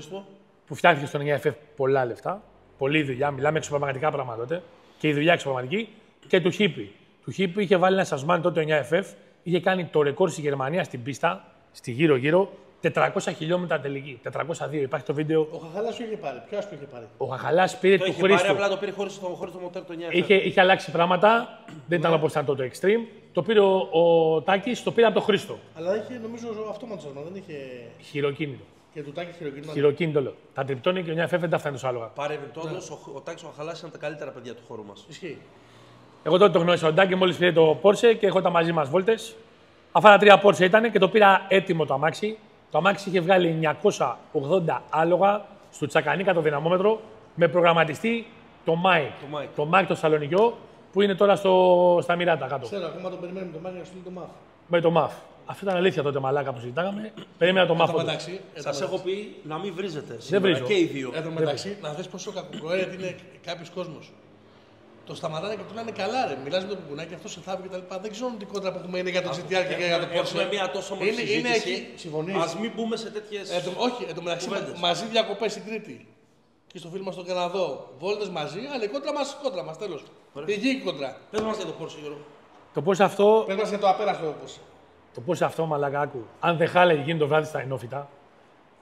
που φτιάχτηκε στο 9FF πολλά λεφτά. Πολλή δουλειά, μιλάμε εξωπραγματικά πράγματα τότε. Και η δουλειά εξωπραγματική. Και του Χίπη. Του Χίπη είχε βάλει ένα σασμάν τότε το 9FF, είχε κάνει το ρεκόρ στη Γερμανία στην πίστα, στη γύρω-γύρω, 400 χιλιόμετρα τελική. 402, υπάρχει το βίντεο. Ο Χαχαλάς είχε πάρει. Ποιος το είχε πάρει? Ο Χαχαλάς πήρε του Χρήστου. Χρήστου. Απλά το πήρε χωρίς το μοτέρ το 9. Είχε αλλάξει πράγματα, δεν ήταν όπως ήταν τότε το Extreme. Το πήρε ο Τάκης, το πήρε από τον Χρήστο. Αλλά είχε νομίζω αυτόματο σασμάν, δεν είχε. Χειροκίνητο. Και του Τάκη χειροκίνητο. Χειροκίνητο λέω. Τα τριπτώνει και ο 9FF δεν τα φτάνει τόσο άλογα. Παρεμπιπτόντως, ο Τάκης ο Χαχαλάς είναι από τα καλύτερα παιδιά του χώρου μας. Ισχύει. Εγώ τότε το γνώρισα τον Τάκη, μόλις πήρε το Porsche και έχονταν μαζί μας βόλτες. Αυτά τα τρία Porsche ήταν και το πήρα έτοιμο το αμάξι. Το αμάξι είχε βγάλει 980 άλογα στο Τσακανίκα το δυναμόμετρο με προγραμματιστή το Mike. Το Mike το Σαλονικιό που είναι τώρα στα Μοιράτα κάτω. Ξέρω, ακόμα το περιμένουμε το Μάγια να στείλει το ΜΑΦ. Με το MAF. Αυτό ήταν αλήθεια τότε μαλάκα που συζητάγαμε. Περίμενα το MAF. Σας έχω πει να μην βρίζετε. Δεν βρίζω. Και οι δύο. Εν τω μεταξύ, να δεις πόσο κακοκοαίρετη είναι κάποιος κόσμος. Το σταματάνε και του λένε καλά, ρε. Μιλάς με το κουκουνάκι, αυτό σε θάβει κτλ. Δεν ξέρω τι κόντρα που έχουμε είναι για το GTR και για το Porsche. Έχουμε μια τόσο όμορφη συζήτηση. Είναι εκεί. Συμφωνείς? Ας μην μπούμε σε τέτοιες. Όχι, εν τω μεταξύ μαζί διακοπές στην Κρήτη. Και στο φίλο μας στον Καναδό. Βόλτες μαζί, αλλά η κόντρα μας, τέλος. Η γη κόντρα. Πες μας για το Porsche, Γιώργο. Το Porsche αυτό, Πες μας για το απέραστο Porsche. το Porsche αυτό μαλάκα άκου. Αν δεν χάλεγε γίνει το βράδυ στα ενόφυτα,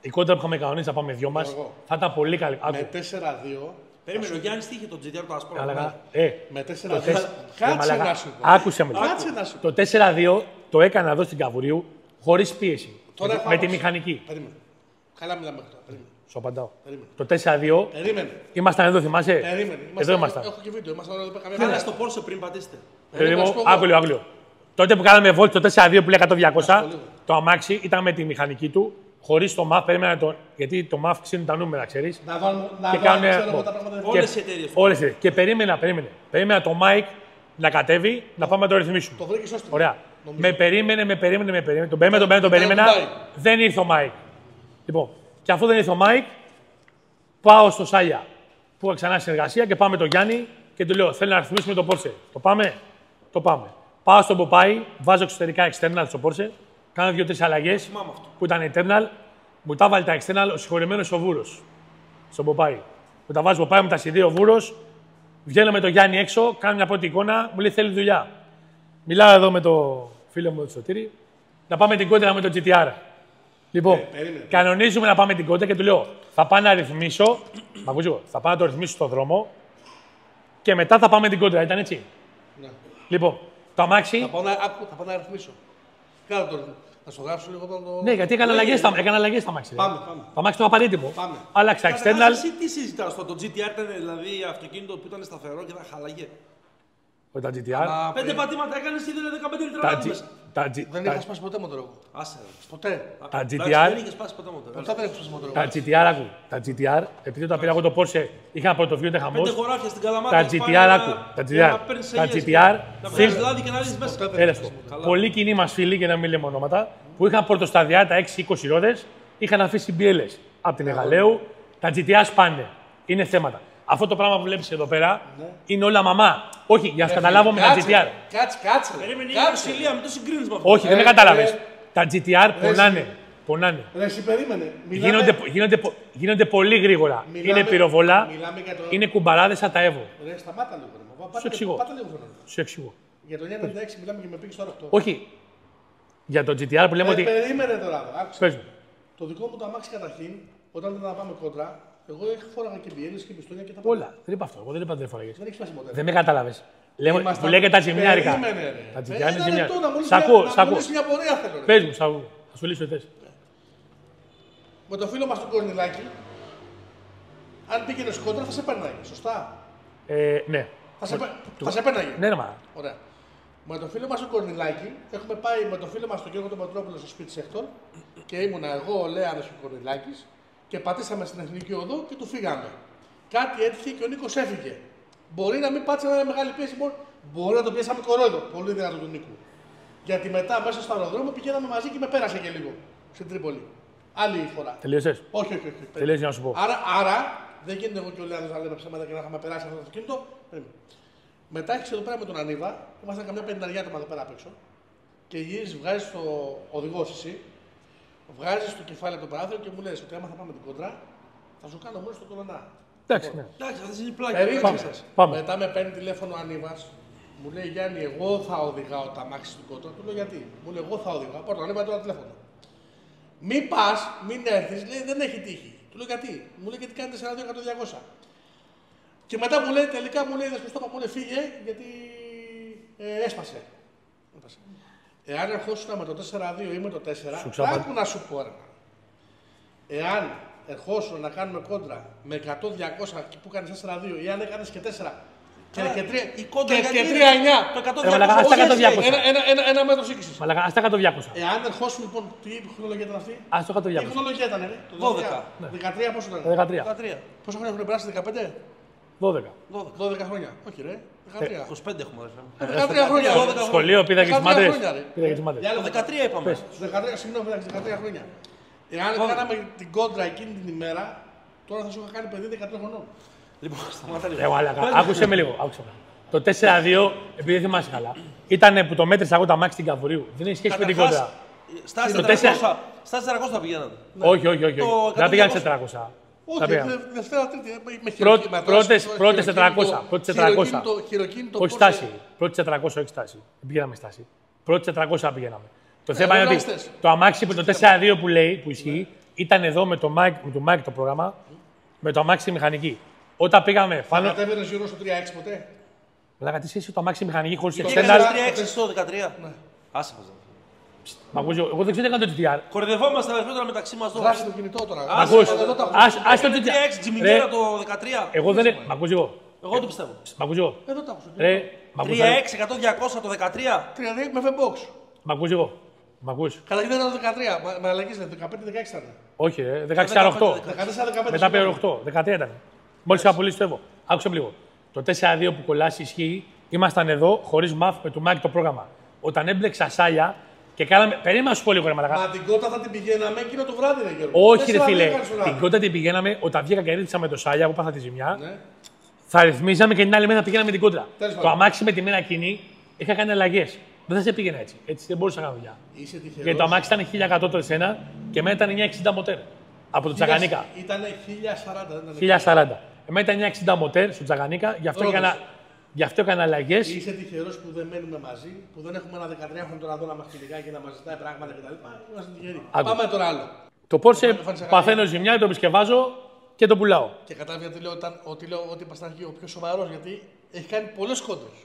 η κόντρα που είχαμε κανονίσει να πάμε δυο μας θα ήταν πολύ καλή. Άκου. Με 4-2. Περίμενε, ο Γιάννης τι είχε το GTR το άσπρο. Έλεγα, Με 4-2. μαλάκα, Κάτσε να σου πω. άκουσε με. Κάτσε να σου πω. Το 4-2 το έκανα εδώ στην Καβουρίου χωρίς πίεση. Τώρα Με τη μηχανική. Περίμενε. Καλά μιλάμε τώρα. Περίμενε. Σου απαντάω. Περίμενε. Το 4-2 Περίμενε. ήμασταν εδώ, θυμάσαι. Περίμενε. Εδώ ήμασταν. Έχω και βίντεο. Ήμασταν εδώ πέρα. Κάνε στο Porsche πριν πατήσετε. Άκουλιο. Τότε που κάναμε βόλτα το 4-2 που λέει 100-200, το αμάξι ήταν με τη μηχανική του, χωρίς το MAF. Περίμενα γιατί το MAF ξύνουν τα νούμερα, ξέρεις. Να βάλουμε Και κάνουμε- ξέρω εγώ τα πράγματα. Όλες οι εταιρείες. Όλες οι εταιρείες. Και περίμενα το Mike να κατέβει, να πάμε να το ρυθμίσουμε. Το βρήκε σωστά. Ωραία. Με περίμενε. Τον περίμενα. Δεν ήρθε ο Mike. Λοιπόν, και αφού δεν ήρθε ο Mike, πάω στο Σάλια που είχα ξανά συνεργασία και πάμε τον Γιάννη και του λέω: θέλω να ρυθμίσουμε το Porsche. Το πάμε. Το πάμε. Πάω στον Ποπάι, βάζω εξωτερικά external στο Porsche, κάνω 2-3 αλλαγές που ήταν internal, μου τα βάλει τα external ο συγχωρεμένος ο Βούρος. Στον Ποπάι. Μου τα βάζει ο Ποπάι, μου τα συνδύει ο Βούρος, βγαίνω με τον Γιάννη έξω, κάνω μια πρώτη εικόνα, μου λέει θέλει δουλειά. Μιλάω εδώ με το φίλο μου τον Σωτήρη, να πάμε την κόντρα με το GTR. Λοιπόν, κανονίζουμε να πάμε την κόντρα και του λέω: θα πάω να ρυθμίσω, θα πάω να το ρυθμίσω στο δρόμο και μετά θα πάμε την κόντρα. Ήταν έτσι. Ναι. Λοιπόν, το αμάξι. Θα πάω να ρυθμίσω. Κάτω το ρυθμίσω. Να στο γράψω λίγο το. Ναι, γιατί έκανα αλλαγές στα αμάξι. Πάμε. Το αμάξι το απαραίτητο. Πάμε. Άλλαξα Καταρχάς, external. εσύ τι συζητάς το GTR ήταν δηλαδή αυτοκίνητο που ήταν σταθερό και θα χαλαγέ. Τα GTR. 5 πατήματα έκανες ή δεν 15 λίτρα μέσα. Δεν είχα σπάσει ποτέ μοτόρο. Άσε. Ποτέ. Τα Εντάξει, GTR. δεν είχε σπάσει ποτέ μοτέρ. Ποτέ δεν έχω σπάσει μοτόρο. Τα GTR, άκου. Τα GTR, επειδή όταν πήρα εγώ το Porsche, είχα ένα πρωτοβιό, ήταν 5 χαμός. χωράφια στην Καλαμάτα. Τα έχεις GTR, πάει άκου. Τα GTR. Να βγάλεις λάδι και να δεις μέσα. Έλεστο. Πολλοί κοινοί μας φίλοι, για να μην λέμε ονόματα, που είχαν πορτοσταδιά τα 6-20 ρόδες, είχαν αφήσει μπιέλες. Από την Εγαλαίου, τα GTR σπάνε. Είναι θέματα. Αυτό το πράγμα που βλέπεις εδώ πέρα είναι όλα μαμά. Όχι, για να σου καταλάβω με τα GTR. Κάτσε. Περίμενε η Βασιλεία, μην το συγκρίνεις με αυτό. Όχι, δεν με κατάλαβες. Τα GTR πονάνε. Ρε, εσύ περίμενε. Γίνονται πολύ γρήγορα. Είναι πυροβολά, Μιλάμε για το. είναι κουμπαράδες σαν τα Evo. Ρε, σταμάτα λίγο. Σου εξηγώ. Πάτε λίγο φωνή. Σου εξηγώ. Για το 996 μιλάμε και με πήγε στο 8. Όχι. Για το GTR που λέμε ότι. Περίμενε τώρα. Άκουσε. Πες μου. Το δικό μου το αμάξι καταρχήν, όταν ήταν να πάμε κόντρα, εγώ φόραγα και μπιέλες και πιστόνια και τα Όλα. Δεν είπα αυτό. Εγώ δεν είπα δεν φοράγες. Δεν έχει σπάσει ποτέ. Δεν με κατάλαβες. Λέμε, Ήμασταν- που λέγεται τα ζημιάρικα. Περίμενε, ρε. Τα GTR Ένα είναι ζημιάρικα. λεπτό, να μου λύσει Σ' ακούω, μια- σ' να ακούω. μου λύσει μια πορεία θέλω. ρε. Πες μου, σ' ακούω. Θα σου λύσω θες. Με το φίλο μας τον Κορνιλάκη, αν πήγαινε κόντρα θα σε πέρναγε. Σωστά. Ναι. Θα σε πέρναγε. Ναι, ρε, μα. Ωραία. Με τον φίλο μας τον Κορνιλάκη, έχουμε πάει με τον φίλο μας τον Γιώργο τον Πατρόπουλο στο σπίτι Σέκτορ και ήμουνα εγώ, ο Λέανος και ο Κορνιλάκης και πατήσαμε στην Εθνική Οδό και του φύγαμε. Κάτι έτυχε και ο Νίκος έφυγε. Μπορεί να μην πάτησε με μεγάλη πίεση, μπορεί να το πιέσαμε κορόιδο. Πολύ δυνατό του Νίκου. Γιατί μετά μέσα στο αεροδρόμιο πηγαίναμε μαζί και με πέρασε και λίγο στην Τρίπολη. Άλλη φορά. Τελείωσες. Όχι. Τελείωσε να σου πω. Άρα δεν γίνεται εγώ και ο Λεάνδρος να λέμε ψέματα και να είχαμε περάσει αυτό το αυτοκίνητο. Μετά έχει εδώ πέρα με τον Ανίβα, ήμασταν καμιά 50 άτομα εδώ πέρα απ' έξω. Και γυρίζει, βγάζει το οδηγό εσύ, βγάζει το κεφάλι από το παράθυρο και μου λες ότι άμα θα πάμε την κόντρα, θα σου κάνω μόνο στο κολονά. Εντάξει, ναι. Εντάξει, αυτές είναι οι πλάκες. Περίμενε. Πάμε. Μετά με παίρνει τηλέφωνο ο Ανίβας, μου λέει Γιάννη, εγώ θα οδηγάω τα μάξι στην κόντρα. Του λέω γιατί. Μου λέει εγώ θα οδηγάω. Πάρω τον Ανίβα τώρα τηλέφωνο. Μην πα, μην έρθει, λέει δεν έχει τύχη. Του λέω γιατί. Μου λέει γιατί κάνει 42-100-200. Και μετά μου λέει τελικά μου λέει Δεσποστόπα, μου λέει φύγε γιατί έσπασε. Εάν ερχόσουν με το 4-2 ή με το 4, άκου να σου πω ένα. Εάν ερχόσουν να κάνουμε κόντρα με 100-200 που κάνει 4-2 ή αν έκανε και 4 και 3-9. Το 100-200. Ας τα 100-200. Ένα μέτρο σύγκρισης. Μαλάκα, ας τα 100-200. Εάν ερχόσουν λοιπόν, τι χρονολογία ήταν αυτή. Ας το 100-200. Τι χρονολογία ήταν, ρε. 12. 13 πόσο ήταν. 13. Πόσα χρόνια έχουν περάσει, 15. 12. 12 χρόνια. Όχι, ρε. 13. 25 έχουμε. 13 χρόνια. Σχολείο πήγα και τις 13 μάντρες. χρόνια, ρε. Πήγα και τις μάντρες. Το 13 είπαμε. 13, συγγνώμη, 13 χρόνια. Εάν κάναμε την κόντρα εκείνη την ημέρα, τώρα θα σου είχα κάνει παιδί 13 χρονών. Λοιπόν, σταμάτα λίγο. Μαλάκα, άκουσε με λίγο. Το 4-2, επειδή θυμάσαι καλά, ήταν που το μέτρησα εγώ τα μάξι στην Καβουρίου. Δεν έχει σχέση με την κόντρα. Στα 400 πηγαίνατε. Όχι. Δεν πήγαν 400. Όχι, Δευτέρα, Τρίτη, με Πρώτες 400. Χειροκίνητο. Όχι στάση. Πρώτη 400, όχι στάση. Δεν πήγαμε στάση. Πρώτη 400 πηγαίναμε. Το θέμα είναι ότι το αμάξι που το 4-2 που λέει, που ισχύει, ήταν εδώ με το Mike το πρόγραμμα, με το αμάξι μηχανική. Όταν πήγαμε πάνω. Κατέβαινες γύρω στο 3-6 ποτέ. Λέγα τι σχέση το αμάξι μηχανική χωρίς Και εξτέντα. έκανες 3-6 στο 13. Άσε μας. Μ' ακούς, εγώ δεν ξέρω τι έκανε το GTR. Κορυδευόμαστε τα μεταξύ μας τώρα. Γράφει το κινητό τώρα. Μ' ακούς, ας το 3-6 GTR. τζιμινιέρα το 13. Εγώ δεν. Μ' ακούς εγώ. Εγώ το πιστεύω. Μ' ακούς εγώ. Εδώ τα έχω. Ρε, μ' ακούς 3-6, 100-200 το 13. 3 με Fbox. Μ' ακούς εγώ. Μ' ακούς. Καταρχήν ήταν το 13. Με αλλαγές είναι 15-16 ήταν. Όχι, 16-8. 14-15. Μετά πήρε 8. 13 ήταν. Μόλις είχα πουλήσει το Evo. Άκουσε με λίγο. Το 4-2 που κολλάσει ισχύει. Ήμασταν εδώ χωρίς μαθ με του Mike το πρόγραμμα. Όταν έμπλεξα σάλια και κάναμε. Περίμενα να σου πω λίγο ρε μαλακά. Μα την κότα θα την πηγαίναμε εκείνο το βράδυ, ρε Γιώργο. Όχι, ρε φίλε. Την κότα την πηγαίναμε όταν βγήκα και έριξα με το σάλια, εγώ πάθα τη ζημιά. Ναι. Θα ρυθμίζαμε και την άλλη μέρα πηγαίναμε την κόντρα. Τέλος Το πάντων. αμάξι με τη μέρα εκείνη είχα κάνει αλλαγές. Δεν θα σε πήγαινα έτσι. Έτσι δεν μπορούσα να κάνω δουλειά. Είσαι τυχερός. Γιατί το αμάξι ήταν 1100 το εσένα και εμένα ήταν 960 μοτέρ. Από το Τσαγανίκα. Ήταν 1040, δεν ήταν. 1040. Εμένα ήταν 960 μοτέρ στο Τσαγανίκα, γι' αυτό έκανα αλλαγές. Είσαι τυχερός που δεν μένουμε μαζί, που δεν έχουμε ένα 13χρονο τώρα εδώ να μας κυνηγάει και να μας ζητάει πράγματα κτλ. Είμαστε τυχεροί. Άκου. Πάμε τώρα άλλο. Το Porsche παθαίνω ζημιά, το επισκευάζω και το πουλάω. Και κατάλαβα γιατί λέω ότι ήμασταν εκεί ο πιο σοβαρός, γιατί έχει κάνει πολλές κόντρες.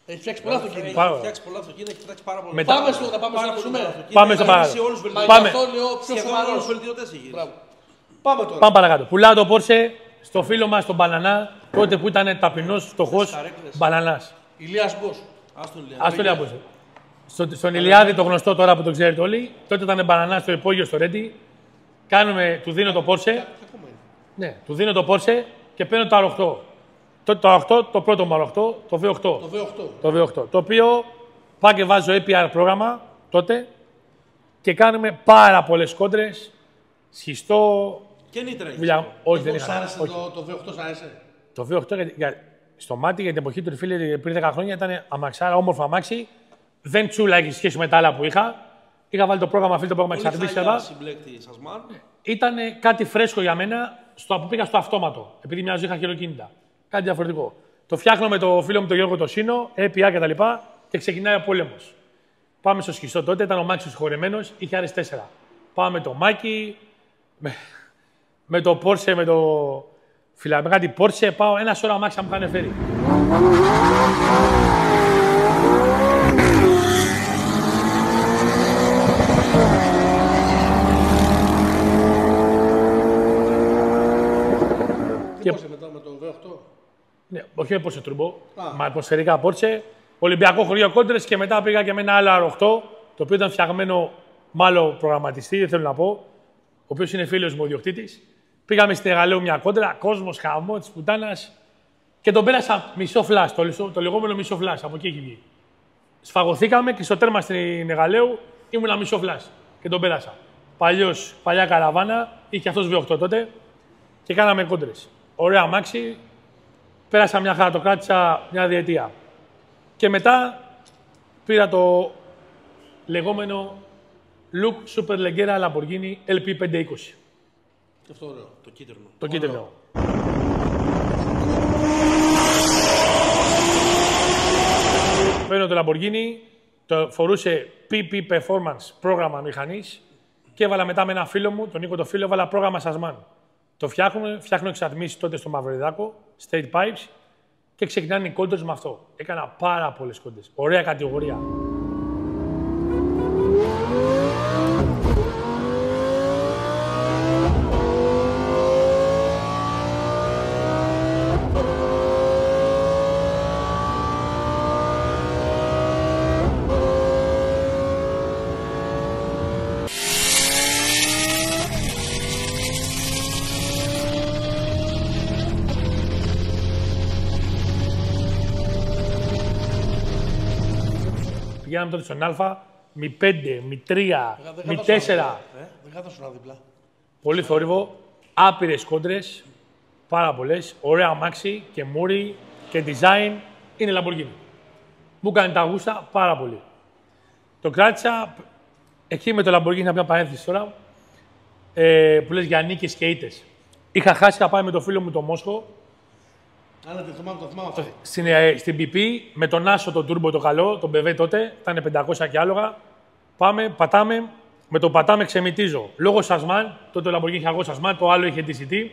Έχει φτιάξει πολλά αυτοκίνητα. Πάρα Έχει φτιάξει πολλά αυτοκίνητα, έχει φτιάξει πάρα πολλά. Μετά- Πάμε στο ζούμε. Πάμε στο παράδειγμα. Σε όλους τους Μα γι' Πάμε. αυτό λέω πιο Σχεδόν όλους σοβαρός. τους βελτιωτές έχει γυρίσει. Μπράβο. Πάμε τώρα. Πάμε παρακάτω. Πουλάω το Porsche στο φίλο μας τον Μπανανά, τότε που ήταν ταπεινός, φτωχός καρέκλες. Μπανανάς. Ηλίας Γκος. Ας τον λέω. Ας το λέω από στον Ηλιάδη, το γνωστό τώρα που το ξέρετε όλοι, τότε ήταν Μπανανάς στο υπόγειο στο Ρέντι. Του δίνω το Porsche. Ακόμα είναι. Ναι, του δίνω το Porsche και παίρνω το R8. Το R8, το πρώτο μου R8, το V8. Το V8. Το V8. Το οποίο πάω και βάζω APR πρόγραμμα τότε και κάνουμε πάρα πολλές κόντρες, σχιστό, Και νήτρα έχει. δουλειά. Όχι, δεν Σ' είχα. άρεσε Όχι. το V8, σ' άρεσε. Το V8 στο μάτι για την εποχή του φίλε πριν 10 χρόνια ήταν αμαξάρα, όμορφο αμάξι. Δεν τσούλαγε σχέση με τα άλλα που είχα. Είχα βάλει το πρόγραμμα φίλο, το πρόγραμμα Πολύ εξαρτήσει χάλια εδώ. συμπλέκτη Σασμάν. Ήταν κάτι φρέσκο για μένα που πήγα στο αυτόματο. Επειδή μια ζωή είχα χειροκίνητα. Κάτι διαφορετικό. Το φτιάχνω με το φίλο μου τον Γιώργο το Σίνο, APR κτλ. Και ξεκινάει ο πόλεμος. Πάμε στο σχιστό τότε, ήταν ο Μάξος χορεμένος, είχε RS4. Πάμε με το Μάκη, με το Porsche, με το με κάτι Porsche, πάω ένα σώρο αμάξια μου είχαν φέρει. Τι πώς μετά με το V8. Ναι, όχι με Porsche Turbo, Α. με ατμοσφαιρικά Porsche. Ολυμπιακό χωρίο κόντρες και μετά πήγα και με ένα άλλο R8, το οποίο ήταν φτιαγμένο μάλλον προγραμματιστή, δεν θέλω να πω, ο οποίος είναι φίλος μου ο ιδιοκτήτης. Πήγαμε στην Εγαλαίου μια κόντρα, κόσμος, χαμό της πουτάνας και τον πέρασα μισό φλάς, το λεγόμενο μισό φλάς, από εκεί έχει βγει. Σφαγωθήκαμε και στο τέρμα στην Εγαλαίου ήμουνα μισό φλάς και τον πέρασα. παλιά καραβάνα, είχε αυτός V8 τότε και κάναμε κόντρες. Ωραία αμάξι, πέρασα μια χαρά, το κράτησα μια διετία. Και μετά πήρα το λεγόμενο Look Super Leggera Lamborghini LP520. Αυτό ωραίο, το κίτρινο. Το κίτρινο. Παίρνω το Lamborghini, το φορούσε PP Performance πρόγραμμα μηχανής και έβαλα μετά με ένα φίλο μου, τον Νίκο το φίλο, έβαλα πρόγραμμα Sasman. Το φτιάχνω εξατμίσεις τότε στο Μαυριδάκο, Straight Pipes και ξεκινάνε οι κόντρες με αυτό. Έκανα πάρα πολλές κόντρες. Ωραία κατηγορία. Πηγαίναμε τότε στον Α, μη 5, μη 3, μη 4. Δεν κάθοσουν δίπλα. Πολύ θόρυβο, άπειρες κόντρες, πάρα πολλές, ωραία αμάξι και μούρι και design. Είναι Lamborghini. Μου έκανε τα γούστα πάρα πολύ. Το κράτησα, εκεί με το Lamborghini, να μια παρένθεση τώρα, που λες για νίκες και ήττες. Είχα χάσει, είχα πάει με το φίλο μου το Μόσχο, Το θυμάμαι αυτό. στην PP, με τον Άσο το turbo το καλό, τον BV τότε, ήταν 500 και άλογα. Πάμε, πατάμε, με το πατάμε ξεμητίζω. Λόγω Sasman, τότε το Lamborghini είχε αργό Sasman, το άλλο είχε DCT.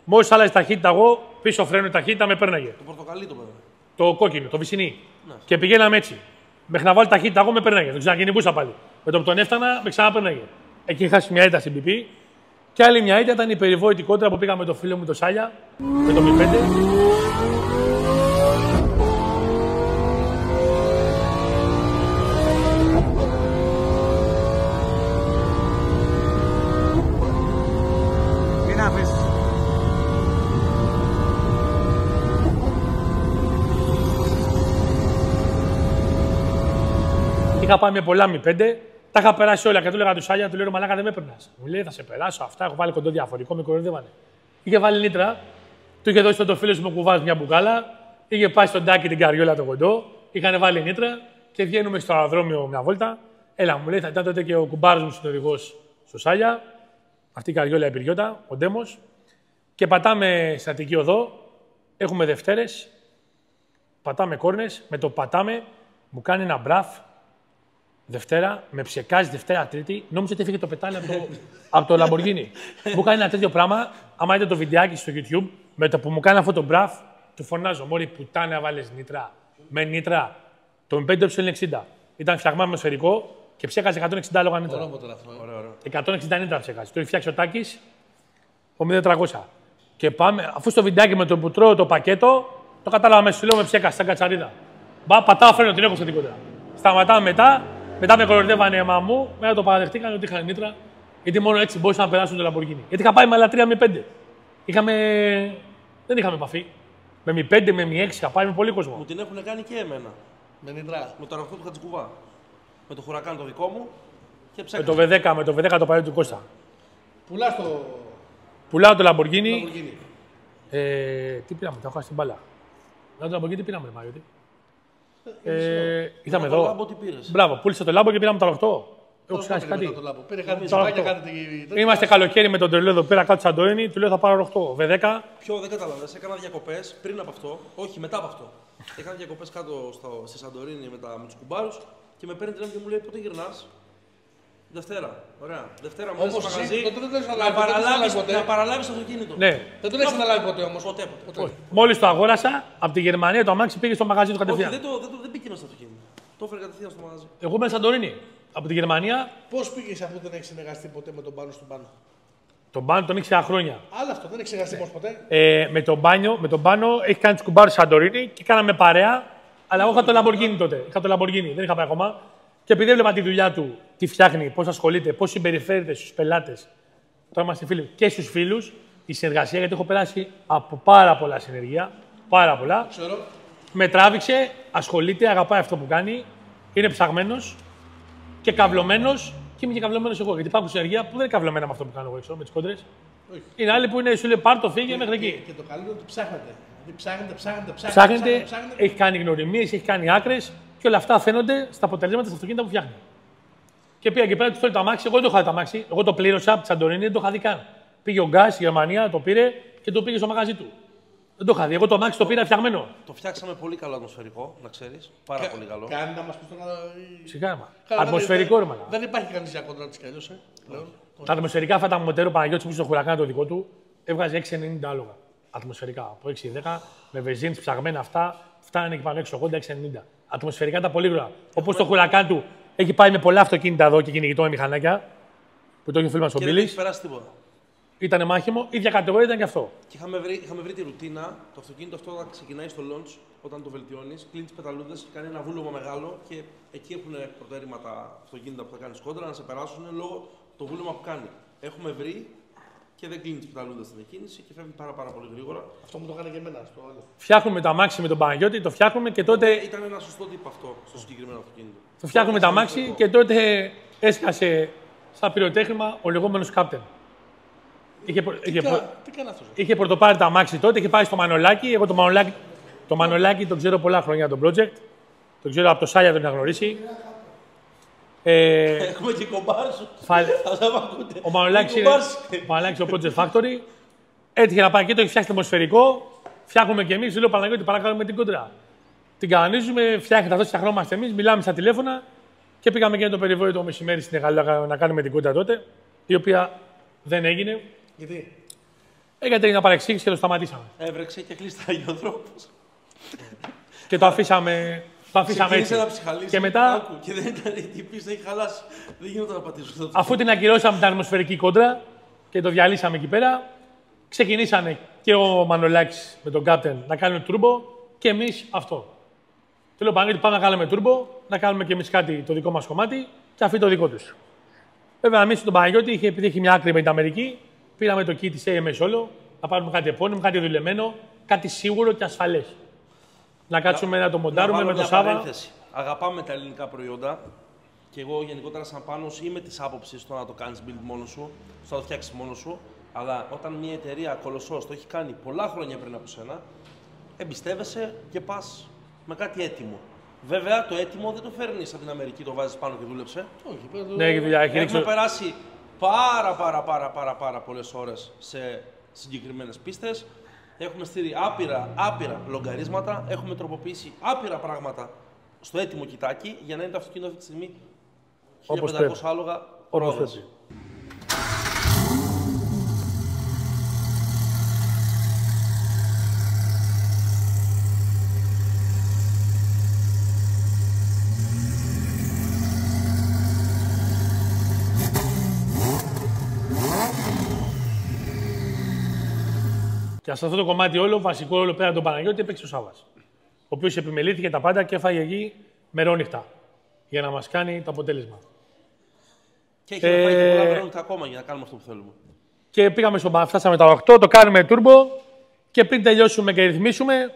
Μόλις άλλαζε ταχύτητα εγώ, πίσω φρένο ταχύτητα με πέρναγε. Το πορτοκαλί το πέρα. Το κόκκινο, το βυσσινή. Ναι. Και πηγαίναμε έτσι. Μέχρι να βάλει ταχύτητα εγώ με πέρναγε. Δεν ξανακινημπούσα πάλι. Με το που τον έφτανα, με ξαναπέρναγε. Εκεί είχα χάσει μια ήττα στην PP. Και άλλη μια ήττα ήταν η περιβόητη κόντρα που πήγα με το φίλο μου το Σάλια, με το Mi 5. Είχα πάει με πολλά Mi 5, τα είχα περάσει όλα και του έλεγα του Σάλια, του λέω μαλάκα δεν με περνάς. Μου λέει θα σε περάσω, αυτά έχω βάλει κοντό διαφορικό, με κοροϊδεύανε. Είχε βάλει νήτρα, του είχε δώσει το φίλο μου κουβάς μια μπουκάλα, είχε πάει στον Τάκη την καριόλα το κοντό, είχαν βάλει νήτρα και βγαίνουμε στο αεροδρόμιο μια βόλτα. Έλα, μου λέει θα ήταν τότε και ο κουμπάρος μου συνοδηγός στο Σάλια, αυτή η καριόλα επιριώτα, ο Ντέμος, και πατάμε στην Αττική Οδό, έχουμε Δευτέρες, πατάμε κόρνες, με το πατάμε, μου κάνει ένα μπραφ. Δευτέρα, με ψεκάζει Δευτέρα Τρίτη, νόμιζα ότι έφυγε το πετάλι από το Lamborghini. Μου κάνει ένα τέτοιο πράγμα. Άμα είδε το βιντεάκι στο YouTube, με το που μου κάνει αυτό το μπραφ, του φωνάζω: Μόρι, πουτάνα, βάλες νήτρα. Με νήτρα. Το M5 είναι 60. Ήταν φτιαγμένο με σφαιρικό και ψέκαζε 160 λόγα νήτρα. 160 νήτρα ψέκαζε. Το έχει φτιάξει ο Τάκης, ο 1300. Και πάμε, αφού στο βιντεάκι με το που τρώω το πακέτο, το κατάλαβα μέσα, λέω με ψέκασε σαν κατσαρίδα. Μπα, πατάω, φρένο, την έχω σε τίποτα. Σταματάμε μετά με κοροϊδεύανε η μαμά μου, μετά το παραδεχτήκαν ότι είχαν νήτρα, γιατί μόνο έτσι μπορούσαν να περάσουν το Lamborghini. Γιατί είχα πάει με άλλα 3 Mi 5. Δεν είχαμε επαφή. Με Mi 5, με Mi 6 είχα πάει με πολύ κόσμο. Μου την έχουν κάνει και εμένα. Με νητρά. Με το αεροχτώ του Χατζικουβά. Με το χουρακάν το δικό μου και Με ψέξα. το V10 το παλιό του Κώστα. Πουλάς το Πουλάω το Lamborghini. Lamborghini. Τι πήραμε, τα έχω χάσει την μπάλα. Το Lamborghini τι πήραμε, Μάριωτη. Ήρθαμε Το εδώ. Lambo τι πήρες? Μπράβο, πούλησα το Lambo και πήραμε το 8. Έχω Πώς ξεχάσει πήρε κάτι. μετά το λάμπο. Πήρε κάτι τσιπάκια, κάτι τέτοια. Είμαστε καλοκαίρι με τον τρελό εδώ πέρα κάτω Σαντορίνη, του λέω θα πάρω 8. V10. Ποιο δεν καταλαβαίνεις, έκανα διακοπές πριν από αυτό, όχι μετά από αυτό. Έκανα διακοπές κάτω στη Σαντορίνη με τους κουμπάρους και με παίρνει τηλέφωνο και μου λέει πότε γυρνάς. Δευτέρα. Ωραία. Δευτέρα μου Όμως έρθει στο εσύ μαγαζί τότε δεν το έχεις αναλάβει, να παραλάβεις το αυτοκίνητο. Ναι. Δεν τον έχεις αναλάβει ποτέ όμως. Ποτέ. Μόλις το αγόρασα, από τη Γερμανία το αμάξι πήγε στο μαγαζί του Όχι, κατευθείαν. δεν πήγαινα στο αυτοκίνητο. Το έφερε κατευθείαν στο μαγαζί. Εγώ είμαι Σαντορίνη. Από τη Γερμανία, Πώς πήγες αφού δεν έχεις συνεργαστεί ποτέ με τον Πάνο στον Πάνο. τον Πάνο τον ήξερα χρόνια. Άλλο αυτό, δεν έχεις συνεργαστεί όμως ποτέ. Με τον Πάνο έχει κάνει του κουμπάρου Σαντορίνη και κάναμε παρέα. Αλλά εγώ είχα το Lamborghini τότε. Είχα το Lamborghini, δεν είχα πάει ακόμα. Και επειδή έβλεπα τη δουλειά του, τι φτιάχνει, πώς ασχολείται, πώς συμπεριφέρεται στους πελάτες, τώρα είμαστε φίλοι και στους φίλους, η συνεργασία, γιατί έχω περάσει από πάρα πολλά συνεργεία, πάρα πολλά. Ξέρω. Με τράβηξε, ασχολείται, αγαπάει αυτό που κάνει, είναι ψαγμένος και καυλωμένος και είμαι και καυλωμένος εγώ. Γιατί υπάρχουν συνεργεία που δεν είναι καυλωμένα με αυτό που κάνω εγώ έξω, με τις κόντρες. Είναι άλλοι που είναι, σου λέει πάρ' το φύγε μέχρι εκεί. Και το καλύτερο το ψάχνετε. Δηλαδή ψάχνετε. Έχει κάνει γνωριμίες, έχει κάνει άκρες και όλα αυτά φαίνονται στα αποτελέσματα στα αυτοκίνητα που φτιάχνει. Και πήγα και πέρα του φέρει το αμάξι. Εγώ δεν το είχα το αμάξι. Εγώ το πλήρωσα από τη Σαντορίνη, δεν το είχα δει καν. Πήγε ο Γκάς στη Γερμανία, το πήρε και το πήγε στο μαγαζί του. Δεν το είχα δει. Εγώ το αμάξι το πήρα φτιαγμένο. Το φτιάξαμε πολύ καλό ατμοσφαιρικό, να ξέρεις. Πάρα πολύ καλό. Κάνει να μας πεις τώρα. Σιγά. Ατμοσφαιρικό ρε μαλάκα. Δεν υπάρχει κανείς για κόντρα της κι αλλιώς. Τα ατμοσφαιρικά αυτά τα μοντέρο Παναγιώτης που στο Χουρακάν το δικό του έβγαζε 6,90 άλογα. Ατμοσφαιρικά. Από 6,10 με βεζίνη ψαγμένα αυτά φτάνανε και πάνω 6,80-6,90. Ατμοσφαιρικά τα πολύγρονα. Όπως το Χουρακάν του έχει πάει με πολλά αυτοκίνητα εδώ και κυνηγητό με μηχανάκια που το έχει φίλμα στον Πίλη. Πίλη. Δεν έχει περάσει τίποτα. Ήταν μάχημο, ίδια κατηγορία ήταν και αυτό. Και είχαμε βρει τη ρουτίνα, το αυτοκίνητο αυτό όταν ξεκινάει στο launch, όταν το βελτιώνει, κλείνει τι πεταλούδες, κάνει ένα βούλωμα μεγάλο και εκεί έχουν προτέρημα τα αυτοκίνητα που θα κάνει κόντρα να σε περάσουν λόγω το βούλωμα που κάνει. Έχουμε βρει και δεν κλείνει τι πεταλούδες στην εκκίνηση και φεύγει πάρα πολύ γρήγορα. Αυτό μου το έκανε και εμένα στο άλλο. Φτιάχνουμε το αμάξι με τον Παναγιώτη, το φτιάχνουμε και τότε. Ήταν ένα σωστό τύπο αυτό στο συγκεκριμένο αυτοκίνητο. Το φτιάχνουμε το αμάξι και τότε έσκασε σαν πυροτέχνημα ο λεγόμενος Captain. Τι κάνει αυτός? Είχε πρωτοπάρει το αμάξι τότε, είχε πάει στο Μανολάκι. Εγώ το Μανολάκι τον ξέρω πολλά χρόνια το project. Τον ξέρω από το Σάλια, τον είχα γνωρίσει. Έχουμε και κομπάρσου. Ο Μανολάκης είναι ο Project Factory. Έτυχε να πάει και το έχει φτιάξει το ατμοσφαιρικό. Φτιάχνουμε κι εμείς. Λέω Παναγιώτη, παρακαλούμε την κόντρα. Την κανονίζουμε, φτιάχνεται αυτό, φτιαχνόμαστε εμείς, μιλάμε στα τηλέφωνα και πήγαμε και το περιβόητο το μεσημέρι στην Εγάλα να κάνουμε την κόντρα τότε, η οποία δεν έγινε. Γιατί? Γιατί έγινε παρεξήγηση και το σταματήσαμε. Έβρεξε και κλείστηκε ο τρόπος. Και το αφήσαμε. Έτσι. Και μετά. Και δεν ήταν η πίστα, έχει χαλάσει. Δεν γινόταν να πατήσω. Αφού την ακυρώσαμε την ατμοσφαιρική κόντρα και το διαλύσαμε εκεί πέρα, ξεκινήσανε και ο Μανολάκης με τον Captain να κάνουν τούρμπο και εμείς αυτό. Θέλω πάνω πάμε να κάνουμε τούρμπο, να κάνουμε και εμείς κάτι το δικό μας κομμάτι και αυτοί το δικό τους. Βέβαια, εμείς τον Παναγιώτη, επειδή έχει μια άκρη με την Αμερική, πήραμε το kit της AMS όλο, να πάρουμε κάτι επώνυμο, κάτι δουλεμένο, κάτι σίγουρο και ασφαλές. Να κάτσουμε να το μοντάρουμε με το Σάββα. Αγαπάμε τα ελληνικά προϊόντα και εγώ γενικότερα σαν Πάνος είμαι της άποψης στο να το κάνεις build μόνος σου, στο να το φτιάξεις μόνος σου. Αλλά όταν μια εταιρεία κολοσσός το έχει κάνει πολλά χρόνια πριν από σένα, εμπιστεύεσαι και πας με κάτι έτοιμο. Βέβαια το έτοιμο δεν το φέρνεις από την Αμερική, το βάζεις πάνω και δούλεψε. Όχι, ναι, έχουμε περάσει πάρα πολλές ώρες σε συγκεκριμένες πίστες. Έχουμε στείλει άπειρα λογκαρίσματα, έχουμε τροποποιήσει άπειρα πράγματα στο έτοιμο κοιτάκι για να είναι το αυτοκίνητο αυτή τη στιγμή 1500 άλογα ρόδες. Και σε αυτό το κομμάτι όλο, βασικό όλο πέρα τον Παναγιώτη, έπαιξε ο Σάββας. Ο οποίος επιμελήθηκε τα πάντα και έφαγε εκεί μερόνυχτα για να μας κάνει το αποτέλεσμα. Και έχει να φάει και πολλά μερόνυχτα ακόμα για να κάνουμε αυτό που θέλουμε. Και πήγαμε φτάσαμε τα 8, το κάνουμε turbo και πριν τελειώσουμε και ρυθμίσουμε,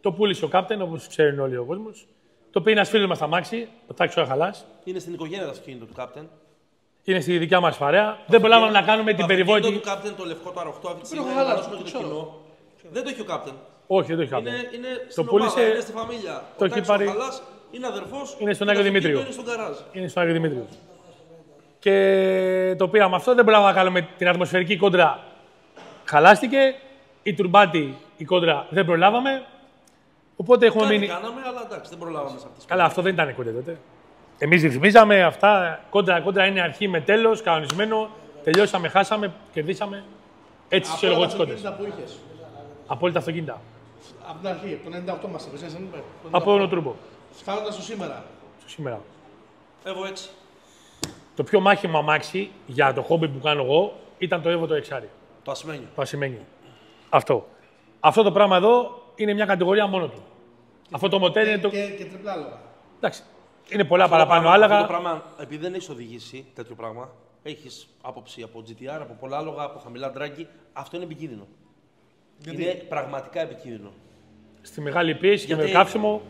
το πούλησε ο Captain, όπως ξέρουν όλοι ο κόσμος. Το πήγε ένας φίλος μας στα μάξι, το τάξο Χαλάς. Είναι στην οικογένεια το αυτοκίνητο του Captain. Είναι στη δικιά μας παρέα. Δεν προλάβαμε να κάνουμε την περιβόητη. Το Captain, το λευκό, το R8, αυτή τη στιγμή δεν το έχει ο Captain. Όχι, δεν το έχει Captain. Είναι το πούλησε. Είναι στη φαμίλια. Το έχει πάρει. Είναι αδερφός. Είναι στον Άγιο Δημήτριο. Είναι στον γκαράζ. Είναι στον Άγιο Δημήτριο. Και το πήραμε αυτό. Δεν προλάβαμε να κάνουμε την ατμοσφαιρική κόντρα. Χαλάστηκε. Η τουρμπάτη, η κόντρα δεν προλάβαμε. Οπότε έχουμε μείνει. Κάναμε, αλλά εντάξει, δεν προλάβαμε σε αυτή. Καλά, αυτό δεν ήταν κόντρα τότε. Εμείς ρυθμίζαμε αυτά. Κόντρα είναι αρχή με τέλος, κανονισμένο. Τελειώσαμε, χάσαμε, κερδίσαμε. Έτσι ξέρω εγώ τις κόντρες. Απόλυτα αυτοκίνητα. Από την αρχή, το 98 μας έπαιζε. Από τον Τούρμπο. Φτάνοντας στο σήμερα. Στο σήμερα. Εγώ έτσι. Το πιο μάχημο αμάξι για το χόμπι που κάνω εγώ ήταν το Evo το εξάρι. Το ασημένιο. Το ασημένιο. Αυτό. Αυτό το πράγμα εδώ είναι μια κατηγορία μόνο του. Αυτό το μοτέρ είναι το. Και τριπλά άλογα. Εντάξει. Είναι πολλά παραπάνω άλογα. Αυτό το πράγμα, επειδή δεν έχει οδηγήσει τέτοιο πράγμα, έχει άποψη από GTR, από πολλά άλογα, από χαμηλά ντράγκη, αυτό είναι επικίνδυνο. Είναι πραγματικά επικίνδυνο. Στη μεγάλη πίεση και με κάψιμο.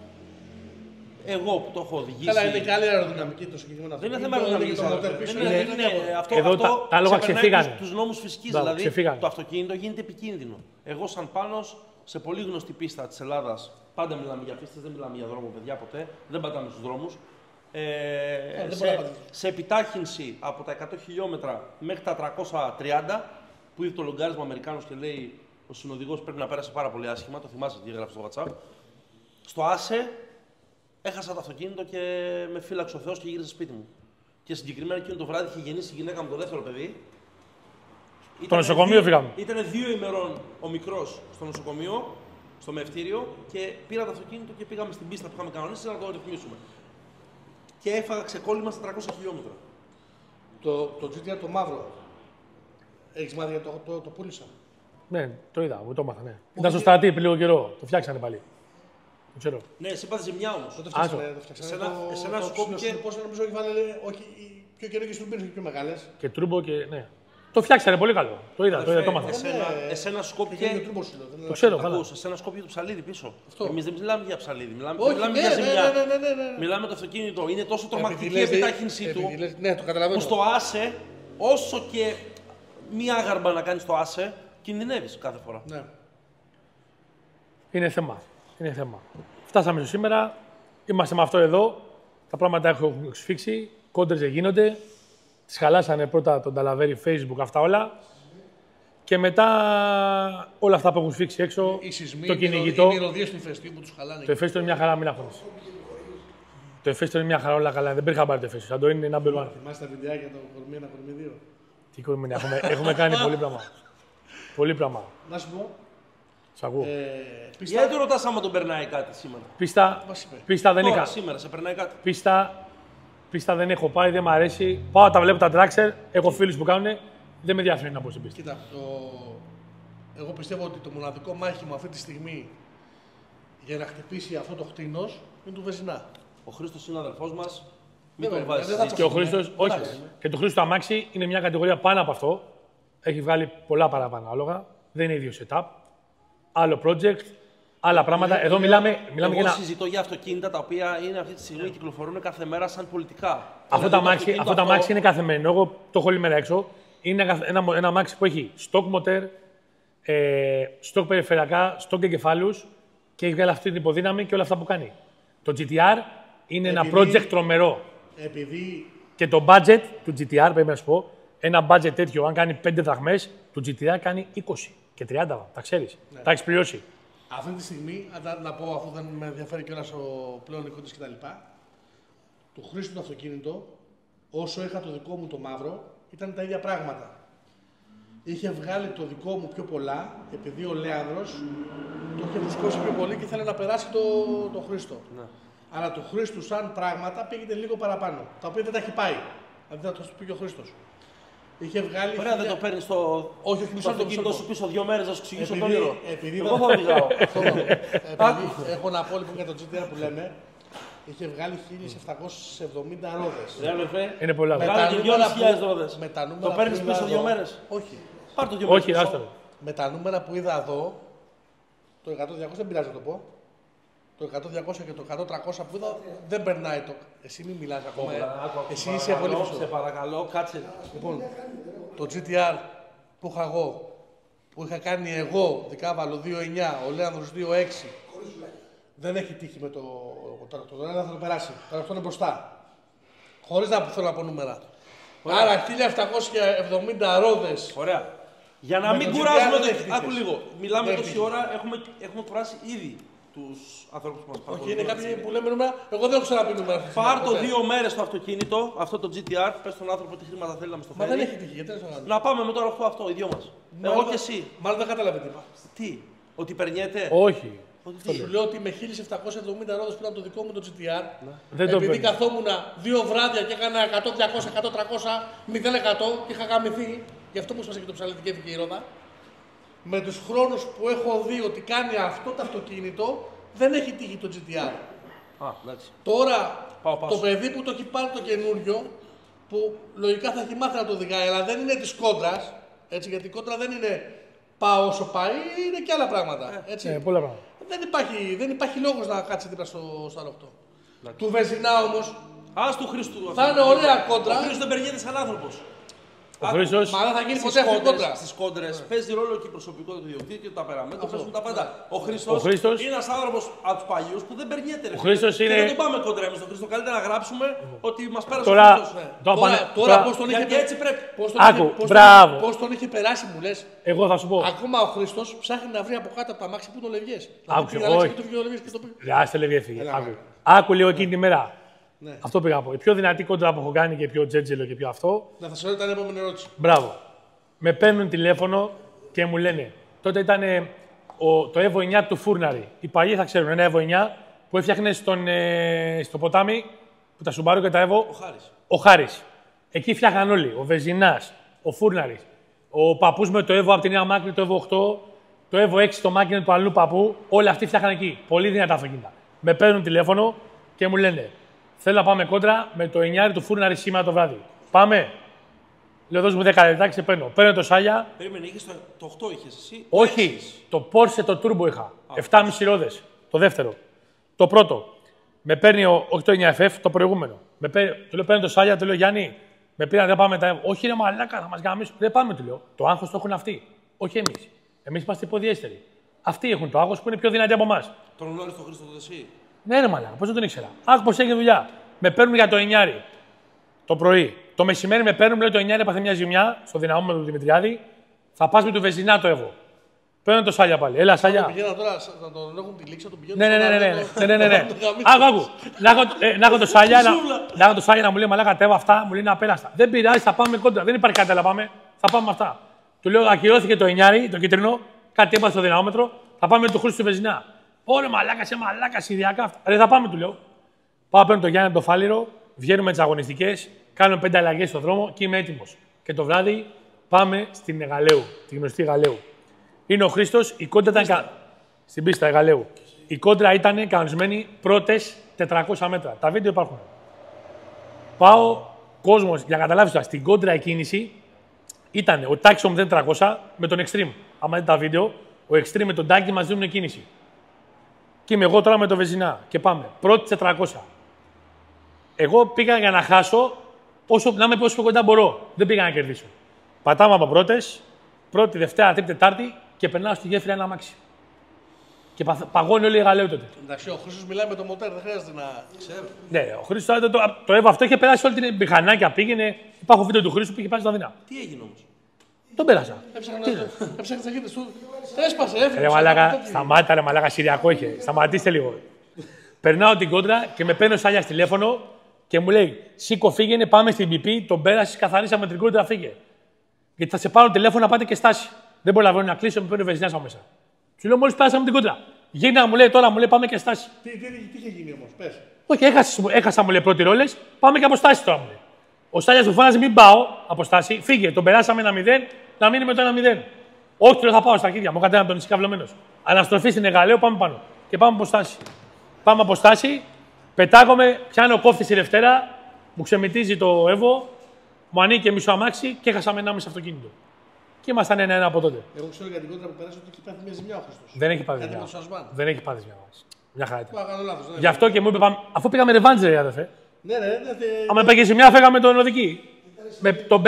Εγώ που το έχω οδηγήσει. Καλά, είναι και άλλη αεροδυναμική το συγκεκριμένο Δεν είναι αυτοκίνητο, θέμα είναι και το μοτέρ πίσω. Εδώ τα άλογα ξεφύγανε. Τους νόμους φυσικής, Μπράβο, δηλαδή ξεφύγανε. το αυτοκίνητο γίνεται επικίνδυνο. Εγώ σαν Πάνος, σε πολύ γνωστή πίστα της Ελλάδας, πάντα μιλάμε για πίστες, δεν μιλάμε για δρόμο, παιδιά, ποτέ, δεν πατάμε στους δρόμους. Σε επιτάχυνση από τα 100 χιλιόμετρα μέχρι τα 330, που είδε το λογκάρισμα Αμερικάνος και λέει ο συνοδηγός πρέπει να πέρασε πάρα πολύ άσχημα, το θυμάσαι τι έγραψε στο WhatsApp. Στο Άσε έχασα το αυτοκίνητο και με φύλαξε ο Θεός και γύρισα σπίτι μου. Και συγκεκριμένα εκείνο το βράδυ είχε γεννήσει η γυναίκα μου το δεύτερο παιδί. Στο νοσοκομείο φύγαμε. Ήταν 2 ημερών ο μικρός στο νοσοκομείο, στο μευτήριο και πήρα το αυτοκίνητο και πήγαμε στην πίστα που είχαμε κανονίσει να το ρυθμίσουμε. Και έφαγα ξεκόλλημα στα 300 χιλιόμετρα. Το GTR το μαύρο. Έχεις μάθει για το πούλησα. Ναι, το είδα, το έμαθα. Ναι. Ήταν στο στρατή πριν λίγο καιρό. Το φτιάξανε πάλι. Το ξέρω. Ναι, εσύ είπατε ζημιά όμως. Το φτιάξανε. Εσένα σου κόπηκε. Πώς νομίζω ότι βάλε. Όχι, πιο καινούργιες τουρμπίνες και πιο μεγάλες. Και τρούμπο και. Ναι. Το φτιάξανε πολύ καλό. Το είδα, το έμαθα. Εσένα σου κόπηκε. Το ξέρω, καλά. Εσένα σου κόπηκε το ψαλίδι πίσω. Εμείς δεν μιλάμε για ψαλίδι. Μιλάμε Όχι, για ζημιά. ναι. Μιλάμε το αυτοκίνητο. Είναι τόσο τρομακτική η επιτάχυνσή του. Ναι, το καταλαβαίνω. Που στο Άσε, όσο και μία άγαρμα να κάνεις το Άσε, κινδυνεύεις κάθε φορά. Ναι. Είναι θέμα. Είναι θέμα. Φτάσαμε στο σήμερα. Είμαστε με αυτό εδώ. Τα πράγματα έχουν σφίξει. Κόντρες δεν γίνονται. Τις χαλάσανε πρώτα τον Ταλαβέρι, Facebook, αυτά όλα. Και μετά όλα αυτά που έχουν σφίξει έξω. Οι σεισμοί, το κυνηγητό. οι μυρωδιές του ηφαιστείου που τους χαλάνε. Το ηφαίστειο είναι μια χαρά, μην αγχώνεσαι. Το ηφαίστειο είναι μια χαρά, όλα καλά. Δεν πήρε χαμπάρι το ηφαίστειο. Σαν το είναι number one. Θυμάστε τα βιντεάκια το κορμί 1, κορμί 2. Τι κορμί, έχουμε κάνει πολύ πράγμα. Πολύ πράγμα. Να σου πω. Σ' ακούω. Γιατί δεν ρωτάς άμα τον περνάει κάτι σήμερα. Πίστα δεν Τώρα, είχα. σήμερα, σε περνάει κάτι. Πίστα δεν έχω πάει, δεν μ' αρέσει. Πάω, τα βλέπω τα τράξερ. Έχω φίλους που κάνουν. Δεν με ενδιαφέρει να πω στην πίστα. Κοίτα, εγώ πιστεύω ότι το μοναδικό μάχημο αυτή τη στιγμή για να χτυπήσει αυτό το χτίνος είναι του Βεζινά. Ο Χρήστος είναι αδερφός μας. Μην Βέβαια, τον βάζεις. δεν θα Και ο Χρήστος, όχι. Και το Χρήστο αμάξι είναι μια κατηγορία πάνω από αυτό. Έχει βγάλει πολλά παραπάνω άλογα. Δεν είναι ίδιο setup. Άλλο project, άλλα πράγματα. Εδώ μιλάμε για Εγώ ένα. συζητώ για αυτοκίνητα τα οποία είναι αυτή τη στιγμή κυκλοφορούν κάθε μέρα σαν πολιτικά. Αυτό το αμάξι είναι καθεμένο. Εγώ το έχω όλη μέρα έξω. Είναι ένα αμάξι που έχει stock motor, stock περιφερειακά, stock εγκεφάλους και έχει βγάλει αυτή την υποδύναμη και όλα αυτά που κάνει. Το GTR είναι ένα project τρομερό. Επειδή Και το budget του GTR, πρέπει να σου πω, ένα budget τέτοιο, αν κάνει 5 δραχμές, του GTR κάνει 20 και 30, τα ξέρεις. Τα έχεις πληρώσει. αυτή τη στιγμή, να πω αφού δεν με ενδιαφέρει κιόλας ο πλέον νοικότης κτλ. Το Χρήστο το αυτοκίνητο, όσο είχα το δικό μου το μαύρο, ήταν τα ίδια πράγματα. Είχε βγάλει το δικό μου πιο πολλά, επειδή ο Λέανδρος το είχε φουσκώσει πιο πολύ και ήθελε να περάσει το Χρήστο. Ναι. Αλλά το Χρήστο σαν πράγματα πήγαινε λίγο παραπάνω, τα οποία δεν τα έχει πάει. Δηλαδή θα το πήγε ο Χρήστος. Είχε βγάλει. Ωραία, δεν το παίρνει στο. Όχι, στο αυτοκίνητο σου πίσω 2 μέρες να σου εξηγήσω το όνειρο. Επειδή εγώ θα οδηγάω. Έχω να πω λοιπόν για το GTR που λέμε. Είχε βγάλει 1770 ρόδες. Είναι πολλά. Με τα νούμερα 2.500 ρόδες. Το παίρνεις πίσω 2 μέρες. Όχι. Πάρ' το 2 μέρες. Όχι, άστο. Με τα νούμερα που είδα εδώ, το 100-200 δεν πειράζει να το πω. Το 100-200 και το 100-300 που είδα δεν περνάει το. Εσύ μην μιλάς ακόμα. Εσύ είσαι πολύ πίσω. Σε παρακαλώ, κάτσε. Λοιπόν, το GTR που είχα εγώ, που είχα κάνει εγώ, Δικάβαλο 2.9, ο Λέανδρος 2.6, δεν έχει τύχει με το τρακτορ. Δεν θα το περάσει. Το τρακτορ είναι μπροστά. Χωρίς να θέλω να πω νούμερα. Ωραία. Άρα 1770 ρόδες. Ωραία. Για να μην κουράζουμε το. Άκου λίγο. Μιλάμε τόση ώρα, έχουμε κουράσει ήδη τους ανθρώπους που μας παρακολουθούν. Όχι, είναι κάποιοι που λέμε νούμερα. Εγώ δεν έχω ξαναπεί νούμερα. Πάρ' το 2 μέρες το αυτοκίνητο, αυτό το GTR, πες στον άνθρωπο τι χρήματα θέλει να μας το φέρει. Μα δεν έχει τύχει, γιατί δεν να πάμε με το ροχτό αυτό, οι δυο μας. Εγώ και εσύ. Μάλλον δεν κατάλαβε τι. Τι, ότι περνιέται. Όχι. Σου λέω ότι με 1770 ρόδες που ήταν το δικό μου το GTR, δεν επειδή καθόμουν 2 βράδια και έκανα 100, 200, 100, 300, 0% και είχα γαμηθεί, γι' αυτό μου έσπασε και το ψαλίδι και έφυγε η ρόδα. Με τους χρόνους που έχω δει ότι κάνει αυτό το αυτοκίνητο, δεν έχει τύχει το GTR. Τώρα το παιδί που το έχει πάρει το καινούριο, που λογικά θα έχει μάθει να το οδηγάει, αλλά δεν είναι της κόντρας, έτσι, γιατί η κόντρα δεν είναι πάω όσο πάει, είναι και άλλα πράγματα. Έτσι. Πολλά πράγματα. Δεν υπάρχει λόγος να κάτσει δίπλα στο αρροχτό. Του Βεζινά όμως Ας του Χρήστου. θα είναι ωραία κόντρα. Ο Χρήστος δεν περνιέται σαν άνθρωπος. Ο Χρήστος. Μα δεν θα γίνει ποτέ αυτή η κόντρα. Στις κόντρες παίζει ρόλο και η προσωπικότητα του ιδιοκτήτη και τα παραμέτρα. Παίζουν τα πάντα. Ο Χρήστος είναι ένας άνθρωπος από τους παλιούς που δεν περνιέται. Ο Χρήστος είναι. Και δεν τον πάμε κόντρα εμείς τον Χρήστο. Καλύτερα να γράψουμε ότι μας πέρασε ο Τώρα, Χρήστος. Τώρα πώς τον είχε. Γιατί έτσι πρέπει. Πώς τον είχε περάσει, μου λες. Εγώ θα σου πω. Ακόμα ο Χρήστος ψάχνει να βρει από κάτω από τα μάξι που τον Λευγές. Άκουσε, όχι. Άστε Λευγέ φύγε. Άκου λίγο εκείνη τη μέρα. Ναι. Αυτό πήγα να πω. Η πιο δυνατή κόντρα που έχω κάνει και πιο τζέτζελο και πιο αυτό. Να θα σε ρωτήσω την επόμενη ερώτηση. Μπράβο. Με παίρνουν τηλέφωνο και μου λένε. Τότε ήταν το Evo 9 του Φούρναρη. Οι παλιοί θα ξέρουν. Ένα Evo 9 που έφτιαχνε στο ποτάμι που τα Σουμπάρου και τα Evo. Ο Χάρης. Εκεί φτιάχναν όλοι. Ο Βεζινάς, ο Φούρναρης. Ο παππούς με το Evo από τη Νέα Μάκρη, το Evo 8. Το Evo 6 το μάκινο του αλλού παππού. Όλοι αυτοί φτιάχναν εκεί. Πολύ δυνατά αυτοκίνητα. Με παίρνουν τηλέφωνο και μου λένε. Θέλω να πάμε κόντρα με το 9 του Φούρναρη σήμερα το βράδυ. Πάμε. Λέω δώσ' μου 10 λεπτά και σε παίρνω. Παίρνω το Σάλια. Περίμενε, είχες το 8 είχες εσύ. Όχι. Το Porsche το Turbo είχα. 7,5 ρόδες. Το δεύτερο. Το πρώτο. Με παίρνει όχι το 9FF, το προηγούμενο. Του λέω παίρνω το Σάλια, του λέω Γιάννη, με πήραν δεν πάμε τα. Όχι ρε μαλάκα, θα μας γαμίσουν. Δεν πάμε, του λέω. Το άγχος το έχουν αυτοί. Όχι εμείς. Εμείς είμαστε υποδιέστεροι. Αυτοί έχουν το άγχος που είναι πιο δυνατοί από εμάς. Τον γνώρισε τον Χρήστο τότε εσύ. Ναι, ρε μαλάκα, πώς δεν τον ήξερα. Άκου πώς έγινε δουλειά. Με παίρνουν για το 9 το πρωί. Το μεσημέρι με παίρνουν, λέει το 9 έπαθε μια ζημιά στο δυναμόμετρο του Δημητριάδη. Θα πας με του Βεζινά το Εύω. Παίρνω το Σάλια πάλι. Έλα, Σάλια. Πηγαίνω τώρα να τον έχουν τη λήξη, να τον πηγαίνω. Ναι. Άκου. Να έχω το Σάλια να μου λέει μαλάκα τέβα αυτά, μου λέει να πέραστα. Δεν πειράζει, θα πάμε κόντρα. Δεν υπάρχει κάτι να πάμε. Θα πάμε με αυτά. Του λέω ακυρώθηκε το 9, το κίτρινο, κάτι έπαθε στο δυναμόμετρο. Θα πάμε με το Χρήστο του Βεζινά. Ωραία, μαλάκα, σε μαλάκα, ιδιακά αυτά. Ρε, θα πάμε, του λέω. Πάω παίρνω το Γιάννη το Φάληρο, βγαίνουμε τις αγωνιστικές, κάνουμε 5 αλλαγές στον δρόμο και είμαι έτοιμος. Και το βράδυ πάμε στην Εγαλαίου, τη γνωστή Εγαλαίου. Είναι ο Χρήστος, η κόντρα ήταν. Στην πίστα Εγαλαίου. Η κόντρα ήταν κανονισμένη πρώτες 400 μέτρα. Τα βίντεο υπάρχουν. Πάω, κόσμος, για να καταλάβεις τώρα, στην κόντρα εκκίνηση ήταν ο Τάξο 0300 με τον Extreme. Άμα δείτε τα βίντεο, ο Extreme με τον Τάκη μας δίνουν κίνηση. Και είμαι εγώ τώρα με το Βεζινά και πάμε. Πρώτη 400. Εγώ πήγα για να χάσω, να είμαι όσο πιο κοντά μπορώ. Δεν πήγα να κερδίσω. Πατάμε από πρώτες, πρώτη, Δευτέρα, Τρίτη, Τετάρτη και περνάω στη γέφυρα ένα αμάξι. Και παγώνει όλη η Εγαλαίου τότε. Εντάξει, ο Χρήστος μιλάει με το μοτέρ, δεν χρειάζεται να ξέρω. Ναι, ο Χρήστος το Εύω αυτό είχε περάσει όλη την μηχανάκια. Πήγαινε, υπάρχουν βίντεο του Χρήστου που είχε πάει στα δεινά. Τι έγινε όμως. Τον πέρασα. Έψαχνε τα χέρια του. Έσπασε, έφυγε. Ρε μαλάκα, σταμάτα ρε μαλάκα, Συριακό είχε. Σταματήστε λίγο. Περνάω την κόντρα και με παίρνει ο Σάλιας τηλέφωνο και μου λέει: Σήκω, φύγαινε, πάμε στην BP, τον πέρασε, καθαρίσαμε την κόντρα, φύγε. Γιατί θα σε πάρω τηλέφωνο να πάτε και στάση. Δεν μπορώ να κλείσω, με παίρνει ο Βεζινάς από μέσα. Σου λέω: Μόλις πέρασαμε την κόντρα. Γίνα, μου λέει τώρα, μου λέει πάμε και στάση. Τι είχε γίνει όμως, πες. Όχι, έχασα μου λέει πρώτη ρόλες, πάμε και αποστάσει τώρα μου λέει. Ο Σάλιας μου φώναζε: Μην πάω, αποστάσει, φύγε, τον περάσαμε 1-0, να μείνει με το 1-0. Όχι, λέω θα πάω στα αρχίδια μου, κατένα τον νησί καυλωμένος. Αναστροφή στην Εγαλαίου, πάμε πάνω. Και πάμε αποστάσει. Πάμε αποστάσει, πετάγομαι, πιάνω κόφτη στη Δευτέρα, μου ξεμητίζει το Εύω, μου ανήκε μισό αμάξι και έχασαμε 1,5 αυτοκίνητο. Και ήμασταν 1-1 από τότε. Εγώ ξέρω για την κόντρα που πέρασε ότι έχει πάθει μια ζημιά ο Χρήστος. Δεν έχει πάθει ζημιά. Δεν έχει πάθει ζημιά. Μια χαρά ήταν. Λάθος, Γι' αυτό και μου είπε, αφού πήγαμε ρεβάντζερ, αδερφέ. Ναι. Άμα πήγε ζημιά, φέγαμε τον οδική. Τον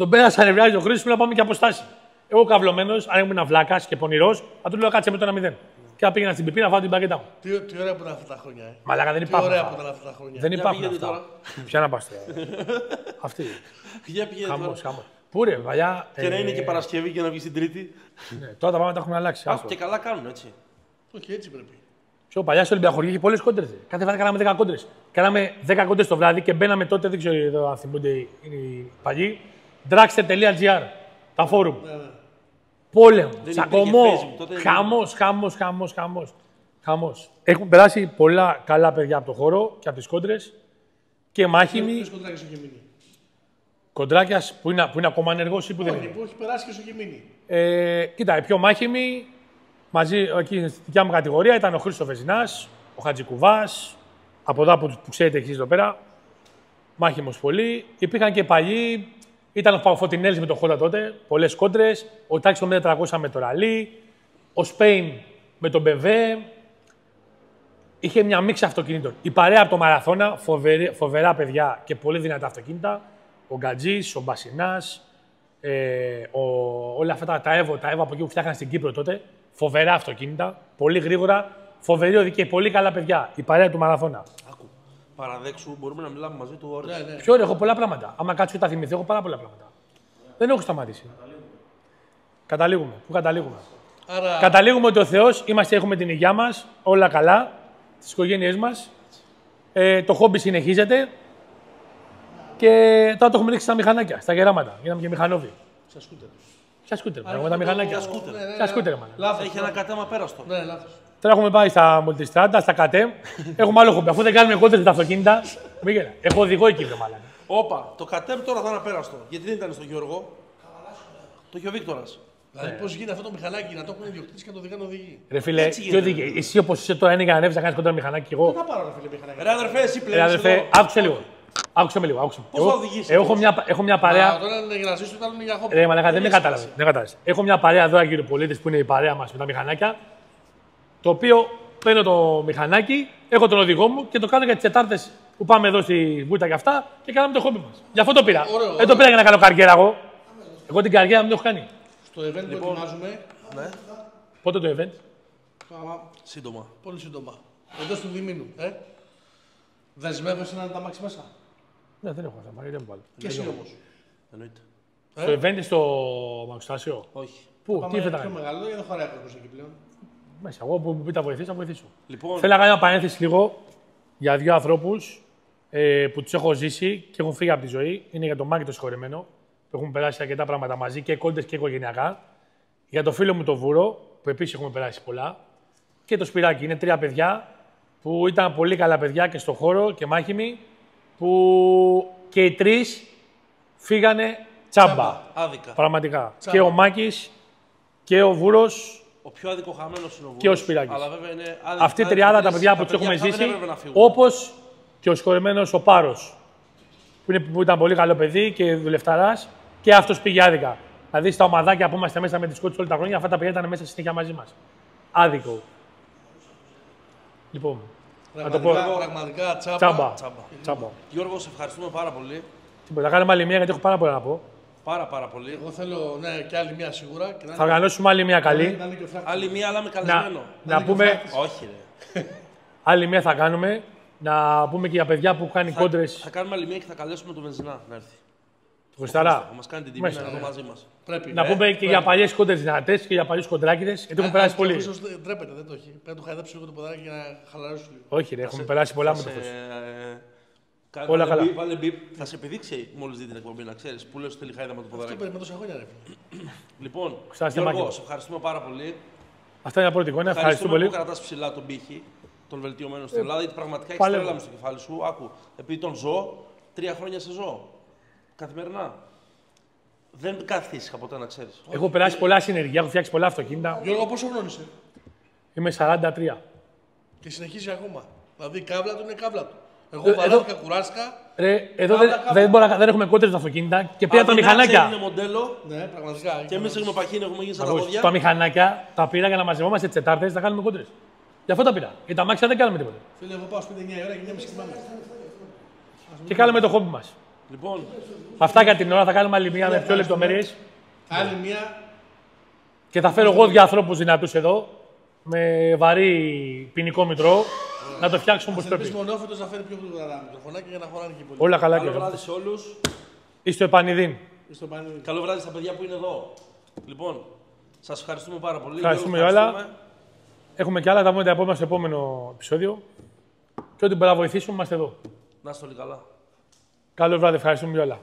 πέρασα, νευριάζει ο Χρήστος, να πάμε και αποστάσει. Εγώ καυλωμένος, αν ήμουν βλάκα και πονηρό, θα του λέω κάτσε με το 1-0. Και να πήγαινα στην πιπί να φάω την παγκέτα μου. Τι ωραία που ήταν αυτά τα χρόνια. Μαλάκα δεν υπάρχουν. Τι ωραία που ήταν αυτά τα χρόνια. Δεν υπάρχουν αυτά. Ποια να πας αυτή. Για πήγαινε τώρα. Χαμός. Πού ρε, βαλιά. Και να είναι και Παρασκευή και να βγει την Τρίτη. Τώρα τα πράγματα έχουν αλλάξει. Και καλά κάνουν έτσι. Όχι, έτσι πρέπει. Πιο παλιά στο Ολυμπιακό είχε πολλές κόντρες. Κάθε βράδυ κάναμε 10 κόντρες. Κάναμε 10 κόντρες το βράδυ και μπαίναμε τότε, δεν ξέρω εδώ αν θυμούνται οι παλιοί, dragster.gr, τα φόρουμ. Πόλεμο, τσακωμό, χαμός. Έχουν περάσει πολλά καλά παιδιά από το χώρο και από τις κόντρες και μάχημοι. Ποιες κοντράκες έχει μείνει. Κοντράκιας που είναι ακόμα ενεργός ή που δεν είναι. Που έχει περάσει και σου έχει μείνει. Κοίτα, οι πιο μάχημοι μαζί εκεί στη δικιά μου κατηγορία ήταν ο Χρήστος Βεζινάς, ο Χατζικουβάς, από εδώ που ξέρετε εσείς εδώ πέρα. Μάχημος πολύ. Υπήρχαν και παλιοί. Ήταν ο Φωτεινέλης με το Χόντα τότε, πολλές κόντρες. Ο Τάξης το 400 με το Ραλί. Ο Σπέιν με τον Μπεβέ. είχε μια μίξη αυτοκινήτων. Η παρέα από το Μαραθώνα, φοβερά παιδιά και πολύ δυνατά αυτοκίνητα. Ο Γκατζής, ο Μπασινάς, όλα αυτά τα Evo από εκεί που φτιάχναν στην Κύπρο τότε. Φοβερά αυτοκίνητα, πολύ γρήγορα, φοβερή οδική και πολύ καλά παιδιά. Η παρέα του Μαραθώνα. Άκου. Παραδέξου, μπορούμε να μιλάμε μαζί του ώρες. Ναι. Πιο ωραίο, έχω πολλά πράγματα. Άμα κάτσω και τα θυμηθώ, έχω πάρα πολλά πράγματα. Δεν έχω σταματήσει. Καταλήγουμε. Πού καταλήγουμε. Άρα... Καταλήγουμε ότι ο Θεός, έχουμε την υγειά μας, όλα καλά, στις οικογένειές μας. Το χόμπι συνεχίζεται και τώρα το έχουμε ρίξει στα μηχανάκια, στα γεράματα. Γίναμε και μηχανόβοι. Στα σκούτερ. Ποια σκούτερ, με τα μηχανάκια. Ποια σκούτερ, μάνα. Λάθος. Έχει ένα κατέμα πέραστο. Ναι, λάθος. Τώρα έχουμε πάει στα Multistrada, στα ΚΑΤΕ. Έχουμε άλλο χόμπι. Αφού δεν κάνουμε κόντρες με τα αυτοκίνητα, μίγερα. Έχω οδηγό εκεί, μάλλον. Όπα, το κατέμ τώρα θα είναι απέραστο. Γιατί δεν ήταν στο Γιώργο. Το είχε ο Βίκτορας. Δηλαδή, πώς γίνεται αυτό το μηχανάκι να το έχουν ιδιοκτήτης και να το οδηγάνε οδηγοί. Ρε φίλε, Έτσι τι γίνεται. οδηγεί. Εσύ όπως είσαι τώρα είναι για να ανέβεις να κάνεις κόντρα μηχανάκι. Εγώ. Θα πάρω, ρε φίλε, μηχανάκι. Ρε αδερφέ, εσύ Ρε πλέον. αδερφέ, άκουσε λίγο. Άκουσε με λίγο. Άκουσε. Πώς θα οδηγήσεις έχω, αυτός? έχω μια παρέα. Τώρα είναι για να ζήσω, τώρα είναι για χόμπι. Ρε μαλάκα, δεν με κατάλαβε. Έχω μια παρέα εδώ, κύριε πολίτες, που είναι η παρέα μας με τα μηχανάκια. Το οποίο παίρνω το μηχανάκι, έχω τον οδηγό μου και το κάνω για τις Τετάρτες που πάμε εδώ στη Βούτα και αυτά και κάναμε το χόμπι μας. Γι' αυτό το πήρα. Ωραίο, Δεν το πήρα για να κάνω καριέρα εγώ. Εγώ την καριέρα μου την έχω κάνει. Στο event που ετοιμάζουμε, Ναι, Πότε το event. σύντομα. πολύ σύντομα. Εντός του διμήνου. Δεσμεύεσαι να είναι τα μάξι μέσα. Ναι, δεν έχω θέμα, γιατί δεν μου βάλω. Και εσύ όμως. Εννοείται. Στο event στο Μαξοστάσιο. Όχι. Πού, Πάμε τι ήθελα να πιο κάνει. μεγάλο, γιατί δεν χωράει κόσμος εκεί πλέον. Μέσα, εγώ που μου πείτε να βοηθήσω, θα βοηθήσω. Λοιπόν, Θέλω να κάνω μια παρένθεση λίγο για δύο ανθρώπους που τους έχω ζήσει και έχουν φύγει από τη ζωή. Είναι για τον Μάκη το συγχωρεμένο, που έχουν περάσει αρκετά πράγματα μαζί και κόντες και οικογενειακά. Για το φίλο μου το Βούρο, που επίσης έχουμε περάσει πολλά. Και το Σπυράκι. Είναι τρία παιδιά που ήταν πολύ καλά παιδιά και στο χώρο και μάχημοι, που και οι τρεις φύγανε τσάμπα. άδικα. Πραγματικά. Και ο Μάκης και ο Βούρος. Ο πιο αδικοχαμένος είναι ο Βούρος. Και ο Σπυράκης. Αλλά βέβαια είναι άδικα. Αυτή η τριάδα τα παιδιά που τους έχουμε αυτά δεν ζήσει, έπρεπε να φύγουν. όπως και ο συγχωρεμένος ο Πάρος, που ήταν πολύ καλό παιδί και δουλευταράς, και αυτός πήγε άδικα. Δηλαδή στα ομαδάκια που είμαστε μέσα με τις κότσες όλα τα χρόνια, αυτά τα παιδιά ήταν μέσα συνέχεια μαζί μας. Άδικο. Λοιπόν, να το πω. Πραγματικά τσάμπα. Τσάμπα. Τσάμπα. Τσάμπα. Γιώργο, σε ευχαριστούμε πάρα πολύ. Τίποτα. Θα κάνουμε άλλη μία γιατί έχω πάρα πολλά να πω. Πάρα πολύ. Εγώ θέλω και άλλη μία σίγουρα. Και Θα οργανώσουμε άλλη μία καλή. να είναι και ο Φράκτης. Άλλη μία, αλλά με καλεσμένο. Να πούμε, Όχι, ρε. άλλη μία θα κάνουμε. Να πούμε και για παιδιά που κάνει κόντρες. Θα κάνουμε άλλη μία και θα καλέσουμε τον Βενζινά να έρθει. Το Χρισταρά. Θα μας κάνει την τιμή Μέσα. να είναι εδώ μαζί μας. Πρέπει. Να πούμε και για παλιές κόντρες δυνατές και για παλιούς κοντράκιδες, γιατί έχουν περάσει πολύ. Ίσως ντρέπεται, δεν το έχει. Πρέπει να του χαϊδέψει λίγο το ποδάρι για να χαλαρώσει λίγο. Όχι, ρε, έχουμε περάσει πολλά με το φως. Όλα καλά. Βάλε μπιπ. Θα σε επιδείξει μόλις δει την εκπομπή, να ξέρεις. Που λες ότι θέλει χάιδα με το Αυτό ποδαράκι. περιμένω τόσα χρόνια, ρε φίλε. Λοιπόν, Ξάστε, Γιώργο, Μάκη. σε ευχαριστούμε πάρα πολύ. Αυτά είναι η πρώτη εικόνα. Ευχαριστούμε πολύ. που κρατάς ψηλά τον πύχη, τον βελτιωμένο στην Ελλάδα, γιατί πραγματικά έχεις παλεύω. τρέλα μου στο κεφάλι σου. Άκου, επειδή τον ζω, 3 χρόνια σε ζω. Καθημερινά. Δεν καθίστηκα ποτέ να ξέρεις. Έχω περάσει πολλά συνεργεία, έχω φτιάξει πολλά αυτοκίνητα. Γιώργο, πόσο χρόνο είσαι? Είμαι 43. Και συνεχίζει ακόμα. Δηλαδή η κάβλα του είναι η κάβλα του. Εγώ εδώ- βαράθηκα, κουράστηκα. Ρε, εδώ δεν έχουμε κόντρες στα αυτοκίνητα και πήρα τα Είναι μηχανάκια. μοντέλο Ναι, πραγματικά. και εμείς έχουμε παχύνει, έχουμε γίνει σαν τα Ακούς, πόδια. τα μηχανάκια τα πήρα για να μαζευόμαστε τις Τετάρτες να κάνουμε κόντρες. Γι' αυτό τα πήρα. Για τα μάξια δεν κάνουμε τίποτα. Φίλε, εγώ πάω σπίτι 9 ώρα και 9.30 κοιμάμαι. Και κάνουμε το χόμπι μας. Λοιπόν, Αυτά για την ώρα θα κάνουμε άλλη μία με πιο λεπτομέρειες. Άλλη μία. Και θα φέρω εγώ δύο ανθρώπους δυνατούς εδώ με βαρύ ποινικό μητρό να το φτιάξουμε όπως Ελπίζει πρέπει. μονόφωτος να φέρει πιο γρήγορα τα μικροφωνάκια για να χωράνε και οι πολύ. Όλα καλά και καλό εδώ. βράδυ σε όλους. Είστε επανειδήν. Στο πανίδι. Καλό βράδυ στα παιδιά που είναι εδώ. Λοιπόν, σας ευχαριστούμε πάρα πολύ. Ευχαριστούμε, Γιώργο, Ιωάννα. Έχουμε και άλλα, τα πούμε τα επόμενα στο επόμενο επεισόδιο. Και ό,τι μπορεί να βοηθήσουμε, είμαστε εδώ. Να είστε όλοι καλά. Καλό βράδυ, ευχαριστούμε όλα.